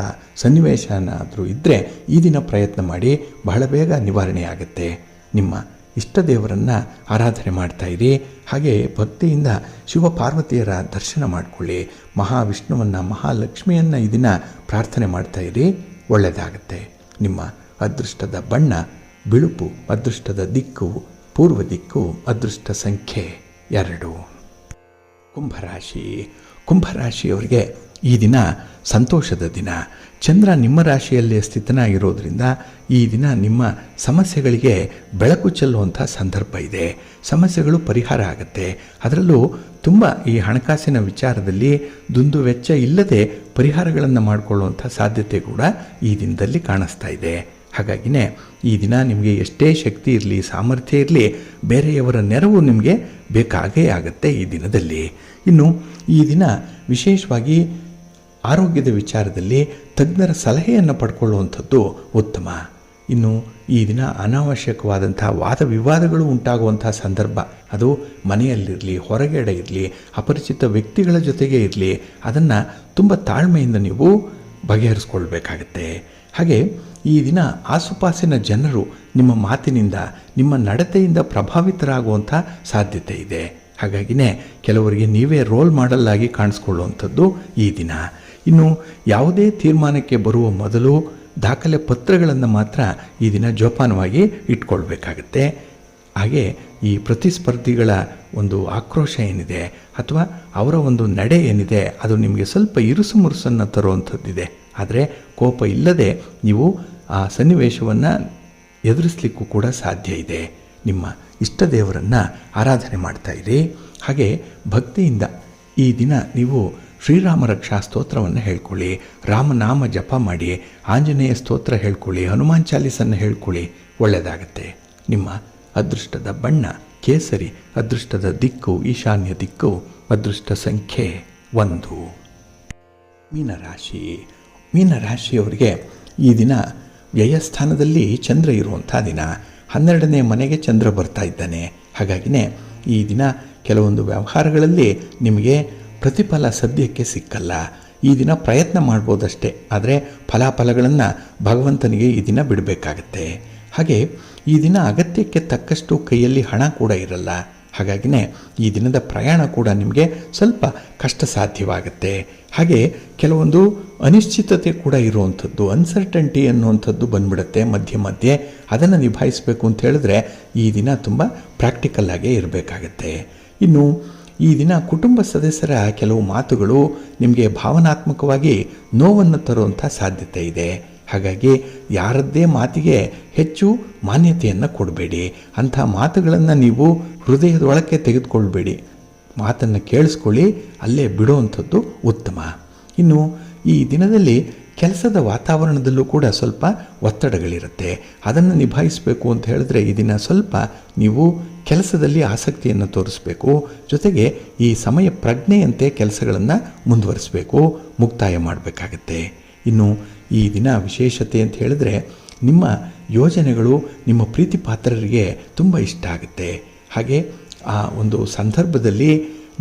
ಸನ್ನಿವೇಶನಾದರೂ ಇದ್ದರೆ ಈ ದಿನ ಪ್ರಯತ್ನ ಮಾಡಿ, ಬಹಳ ಬೇಗ ನಿವಾರಣೆ ಆಗುತ್ತೆ. ನಿಮ್ಮ ಇಷ್ಟ ದೇವರನ್ನು ಆರಾಧನೆ ಮಾಡ್ತಾಯಿರಿ. ಹಾಗೆ ಭಕ್ತಿಯಿಂದ ಶಿವಪಾರ್ವತಿಯರ ದರ್ಶನ ಮಾಡಿಕೊಳ್ಳಿ. ಮಹಾವಿಷ್ಣುವನ್ನು, ಮಹಾಲಕ್ಷ್ಮಿಯನ್ನು ಈ ದಿನ ಪ್ರಾರ್ಥನೆ ಮಾಡ್ತಾಯಿರಿ, ಒಳ್ಳೆಯದಾಗತ್ತೆ. ನಿಮ್ಮ ಅದೃಷ್ಟದ ಬಣ್ಣ ಬಿಳುಪು, ಅದೃಷ್ಟದ ದಿಕ್ಕು ಪೂರ್ವ ದಿಕ್ಕು, ಅದೃಷ್ಟ ಸಂಖ್ಯೆ 2. ಕುಂಭರಾಶಿ. ಕುಂಭರಾಶಿಯವರಿಗೆ ಈ ದಿನ ಸಂತೋಷದ ದಿನ. ಚಂದ್ರ ನಿಮ್ಮ ರಾಶಿಯಲ್ಲೇ ಸ್ಥಿತನಾಗಿರೋದ್ರಿಂದ ಈ ದಿನ ನಿಮ್ಮ ಸಮಸ್ಯೆಗಳಿಗೆ ಬೆಳಕು ಚೆಲ್ಲುವಂಥ ಸಂದರ್ಭ ಇದೆ. ಸಮಸ್ಯೆಗಳು ಪರಿಹಾರ ಆಗುತ್ತೆ. ಅದರಲ್ಲೂ ತುಂಬ ಈ ಹಣಕಾಸಿನ ವಿಚಾರದಲ್ಲಿ ದುಂದು ವೆಚ್ಚ ಇಲ್ಲದೆ ಪರಿಹಾರಗಳನ್ನು ಮಾಡಿಕೊಳ್ಳುವಂಥ ಸಾಧ್ಯತೆ ಕೂಡ ಈ ದಿನದಲ್ಲಿ ಕಾಣಿಸ್ತಾ ಇದೆ. ಹಾಗಾಗಿನೇ ಈ ದಿನ ನಿಮಗೆ ಎಷ್ಟೇ ಶಕ್ತಿ ಇರಲಿ, ಸಾಮರ್ಥ್ಯ ಇರಲಿ, ಬೇರೆಯವರ ನೆರವು ನಿಮಗೆ ಬೇಕಾಗೇ ಆಗುತ್ತೆ ಈ ದಿನದಲ್ಲಿ. ಇನ್ನು ಈ ದಿನ ವಿಶೇಷವಾಗಿ ಆರೋಗ್ಯದ ವಿಚಾರದಲ್ಲಿ ತಜ್ಞರ ಸಲಹೆಯನ್ನು ಪಡ್ಕೊಳ್ಳುವಂಥದ್ದು ಉತ್ತಮ. ಇನ್ನು ಈ ದಿನ ಅನಾವಶ್ಯಕವಾದಂಥ ವಾದ ವಿವಾದಗಳು ಉಂಟಾಗುವಂಥ ಸಂದರ್ಭ, ಅದು ಮನೆಯಲ್ಲಿರಲಿ, ಹೊರಗಡೆ ಇರಲಿ, ಅಪರಿಚಿತ ವ್ಯಕ್ತಿಗಳ ಜೊತೆಗೆ ಇರಲಿ, ಅದನ್ನು ತುಂಬ ತಾಳ್ಮೆಯಿಂದ ನೀವು ಬಗೆಹರಿಸ್ಕೊಳ್ಬೇಕಾಗತ್ತೆ. ಹಾಗೆ ಈ ದಿನ ಆಸುಪಾಸಿನ ಜನರು ನಿಮ್ಮ ಮಾತಿನಿಂದ, ನಿಮ್ಮ ನಡತೆಯಿಂದ ಪ್ರಭಾವಿತರಾಗುವಂಥ ಸಾಧ್ಯತೆ ಇದೆ. ಹಾಗಾಗಿನೇ ಕೆಲವರಿಗೆ ನೀವೇ ರೋಲ್ ಮಾಡೆಲ್ ಆಗಿ ಕಾಣಿಸ್ಕೊಳ್ಳುವಂಥದ್ದು ಈ ದಿನ. ಇನ್ನು ಯಾವುದೇ ತೀರ್ಮಾನಕ್ಕೆ ಬರುವ ಮೊದಲು ದಾಖಲೆ ಪತ್ರಗಳನ್ನು ಮಾತ್ರ ಈ ದಿನ ಜೋಪಾನವಾಗಿ ಇಟ್ಕೊಳ್ಬೇಕಾಗತ್ತೆ. ಹಾಗೆ ಈ ಪ್ರತಿಸ್ಪರ್ಧಿಗಳ ಒಂದು ಆಕ್ರೋಶ ಏನಿದೆ ಅಥವಾ ಅವರ ಒಂದು ನಡೆ ಏನಿದೆ ಅದು ನಿಮಗೆ ಸ್ವಲ್ಪ ಇರುಸು ಮುರುಸನ್ನು ತರುವಂಥದ್ದಿದೆ. ಆದರೆ ಕೋಪ ಇಲ್ಲದೆ ನೀವು ಆ ಸನ್ನಿವೇಶವನ್ನು ಎದುರಿಸಲಿಕ್ಕೂ ಕೂಡ ಸಾಧ್ಯ ಇದೆ. ನಿಮ್ಮ ಇಷ್ಟ ದೇವರನ್ನು ಆರಾಧನೆ ಮಾಡ್ತಾಯಿರಿ. ಹಾಗೆ ಭಕ್ತಿಯಿಂದ ಈ ದಿನ ನೀವು ಶ್ರೀರಾಮ ರಕ್ಷಾ ಸ್ತೋತ್ರವನ್ನು ಹೇಳ್ಕೊಳ್ಳಿ, ರಾಮನಾಮ ಜಪ ಮಾಡಿ, ಆಂಜನೇಯ ಸ್ತೋತ್ರ ಹೇಳ್ಕೊಳ್ಳಿ, ಹನುಮಾನ್ ಚಾಲೀಸನ್ನು ಹೇಳ್ಕೊಳ್ಳಿ, ಒಳ್ಳೆಯದಾಗತ್ತೆ. ನಿಮ್ಮ ಅದೃಷ್ಟದ ಬಣ್ಣ ಕೇಸರಿ, ಅದೃಷ್ಟದ ದಿಕ್ಕು ಈಶಾನ್ಯ ದಿಕ್ಕು, ಅದೃಷ್ಟ ಸಂಖ್ಯೆ 1. ಮೀನರಾಶಿ. ಮೀನರಾಶಿಯವರಿಗೆ ಈ ದಿನ ವ್ಯಯಸ್ಥಾನದಲ್ಲಿ ಚಂದ್ರ ಇರುವಂಥ ದಿನ. 12ನೇ ಮನೆಗೆ ಚಂದ್ರ ಬರ್ತಾ ಇದ್ದಾನೆ. ಹಾಗಾಗಿನೇ ಈ ದಿನ ಕೆಲವೊಂದು ವ್ಯವಹಾರಗಳಲ್ಲಿ ನಿಮಗೆ ಪ್ರತಿಫಲ ಸದ್ಯಕ್ಕೆ ಸಿಕ್ಕಲ್ಲ. ಈ ದಿನ ಪ್ರಯತ್ನ ಮಾಡ್ಬೋದಷ್ಟೇ, ಆದರೆ ಫಲಾಫಲಗಳನ್ನು ಭಗವಂತನಿಗೆ ಈ ದಿನ ಬಿಡಬೇಕಾಗತ್ತೆ. ಹಾಗೆ ಈ ದಿನ ಅಗತ್ಯಕ್ಕೆ ತಕ್ಕಷ್ಟು ಕೈಯಲ್ಲಿ ಹಣ ಕೂಡ ಇರಲ್ಲ. ಹಾಗಾಗಿನೇ ಈ ದಿನದ ಪ್ರಯಾಣ ಕೂಡ ನಿಮಗೆ ಸ್ವಲ್ಪ ಕಷ್ಟ ಸಾಧ್ಯವಾಗುತ್ತೆ. ಹಾಗೆ ಕೆಲವೊಂದು ಅನಿಶ್ಚಿತತೆ ಕೂಡ ಇರುವಂಥದ್ದು, ಅನ್ಸರ್ಟನ್ಟಿ ಅನ್ನುವಂಥದ್ದು ಬಂದ್ಬಿಡುತ್ತೆ ಮಧ್ಯೆ ಮಧ್ಯೆ. ಅದನ್ನು ನಿಭಾಯಿಸಬೇಕು ಅಂತ ಹೇಳಿದ್ರೆ ಈ ದಿನ ತುಂಬ ಪ್ರಾಕ್ಟಿಕಲ್ ಆಗೇ ಇರಬೇಕಾಗತ್ತೆ. ಇನ್ನು ಈ ದಿನ ಕುಟುಂಬ ಸದಸ್ಯರ ಕೆಲವು ಮಾತುಗಳು ನಿಮಗೆ ಭಾವನಾತ್ಮಕವಾಗಿ ನೋವನ್ನು ತರುವಂಥ ಸಾಧ್ಯತೆ ಇದೆ. ಹಾಗಾಗಿ ಯಾರದ್ದೇ ಮಾತಿಗೆ ಹೆಚ್ಚು ಮಾನ್ಯತೆಯನ್ನು ಕೊಡಬೇಡಿ. ಅಂಥ ಮಾತುಗಳನ್ನು ನೀವು ಹೃದಯದೊಳಕ್ಕೆ ತೆಗೆದುಕೊಳ್ಬೇಡಿ. ಮಾತನ್ನು ಕೇಳಿಸ್ಕೊಳ್ಳಿ, ಅಲ್ಲೇ ಬಿಡುವಂಥದ್ದು ಉತ್ತಮ. ಇನ್ನು ಈ ದಿನದಲ್ಲಿ ಕೆಲಸದ ವಾತಾವರಣದಲ್ಲೂ ಕೂಡ ಸ್ವಲ್ಪ ಒತ್ತಡಗಳಿರುತ್ತೆ. ಅದನ್ನು ನಿಭಾಯಿಸಬೇಕು ಅಂತ ಹೇಳಿದ್ರೆ ಈ ದಿನ ಸ್ವಲ್ಪ ನೀವು ಕೆಲಸದಲ್ಲಿ ಆಸಕ್ತಿಯನ್ನು ತೋರಿಸಬೇಕು. ಜೊತೆಗೆ ಈ ಸಮಯ ಪ್ರಜ್ಞೆಯಂತೆ ಕೆಲಸಗಳನ್ನು ಮುಂದುವರಿಸಬೇಕು, ಮುಕ್ತಾಯ ಮಾಡಬೇಕಾಗತ್ತೆ. ಇನ್ನು ಈ ದಿನ ವಿಶೇಷತೆ ಅಂತ ಹೇಳಿದ್ರೆ ನಿಮ್ಮ ಯೋಜನೆಗಳು ನಿಮ್ಮ ಪ್ರೀತಿ ಪಾತ್ರರಿಗೆ ತುಂಬ ಇಷ್ಟ ಆಗುತ್ತೆ. ಹಾಗೆ ಆ ಒಂದು ಸಂದರ್ಭದಲ್ಲಿ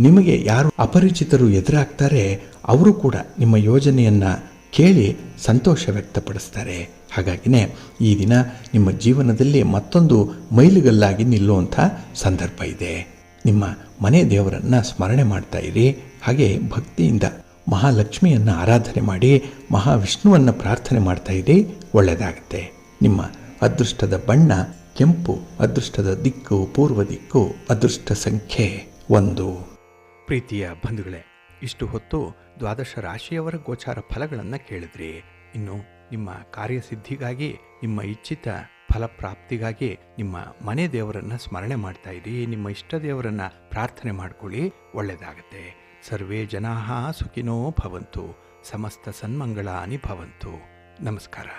ನಿಮಗೆ ಯಾರು ಅಪರಿಚಿತರು ಎದುರಾಗ್ತಾರೆ ಅವರು ಕೂಡ ನಿಮ್ಮ ಯೋಜನೆಯನ್ನು ಕೇಳಿ ಸಂತೋಷ ವ್ಯಕ್ತಪಡಿಸ್ತಾರೆ. ಹಾಗಾಗಿನೇ ಈ ದಿನ ನಿಮ್ಮ ಜೀವನದಲ್ಲಿ ಮತ್ತೊಂದು ಮೈಲಿಗಲ್ಲಾಗಿ ನಿಲ್ಲುವಂಥ ಸಂದರ್ಭ ಇದೆ. ನಿಮ್ಮ ಮನೆ ದೇವರನ್ನು ಸ್ಮರಣೆ ಮಾಡ್ತಾ ಇರಿ. ಹಾಗೆ ಭಕ್ತಿಯಿಂದ ಮಹಾಲಕ್ಷ್ಮಿಯನ್ನು ಆರಾಧನೆ ಮಾಡಿ ಮಹಾವಿಷ್ಣುವನ್ನು ಪ್ರಾರ್ಥನೆ ಮಾಡ್ತಾ ಇರಿ, ಒಳ್ಳೆಯದಾಗುತ್ತೆ. ನಿಮ್ಮ ಅದೃಷ್ಟದ ಬಣ್ಣ ಕೆಂಪು, ಅದೃಷ್ಟದ ದಿಕ್ಕು ಪೂರ್ವ ದಿಕ್ಕು, ಅದೃಷ್ಟ ಸಂಖ್ಯೆ 1. ಪ್ರೀತಿಯ ಬಂಧುಗಳೇ, ಇಷ್ಟು ಹೊತ್ತು ದ್ವಾದಶ ರಾಶಿಯವರ ಗೋಚಾರ ಫಲಗಳನ್ನು ಕೇಳಿದ್ರಿ. ಇನ್ನು ನಿಮ್ಮ ಕಾರ್ಯಸಿದ್ಧಿಗಾಗಿ, ನಿಮ್ಮ ಇಚ್ಛಿತ ಫಲಪ್ರಾಪ್ತಿಗಾಗಿ ನಿಮ್ಮ ಮನೆ ದೇವರನ್ನು ಸ್ಮರಣೆ ಮಾಡ್ತಾ ಇರಿ. ನಿಮ್ಮ ಇಷ್ಟ ದೇವರನ್ನು ಪ್ರಾರ್ಥನೆ ಮಾಡ್ಕೊಳ್ಳಿ, ಒಳ್ಳೆಯದಾಗತ್ತೆ. ಸರ್ವೇ ಜನಾಃ ಸುಖಿನೋ ಭವಂತು, ಸಮಸ್ತ ಸನ್ಮಂಗಳಾನಿ ಭವಂತು. ನಮಸ್ಕಾರ.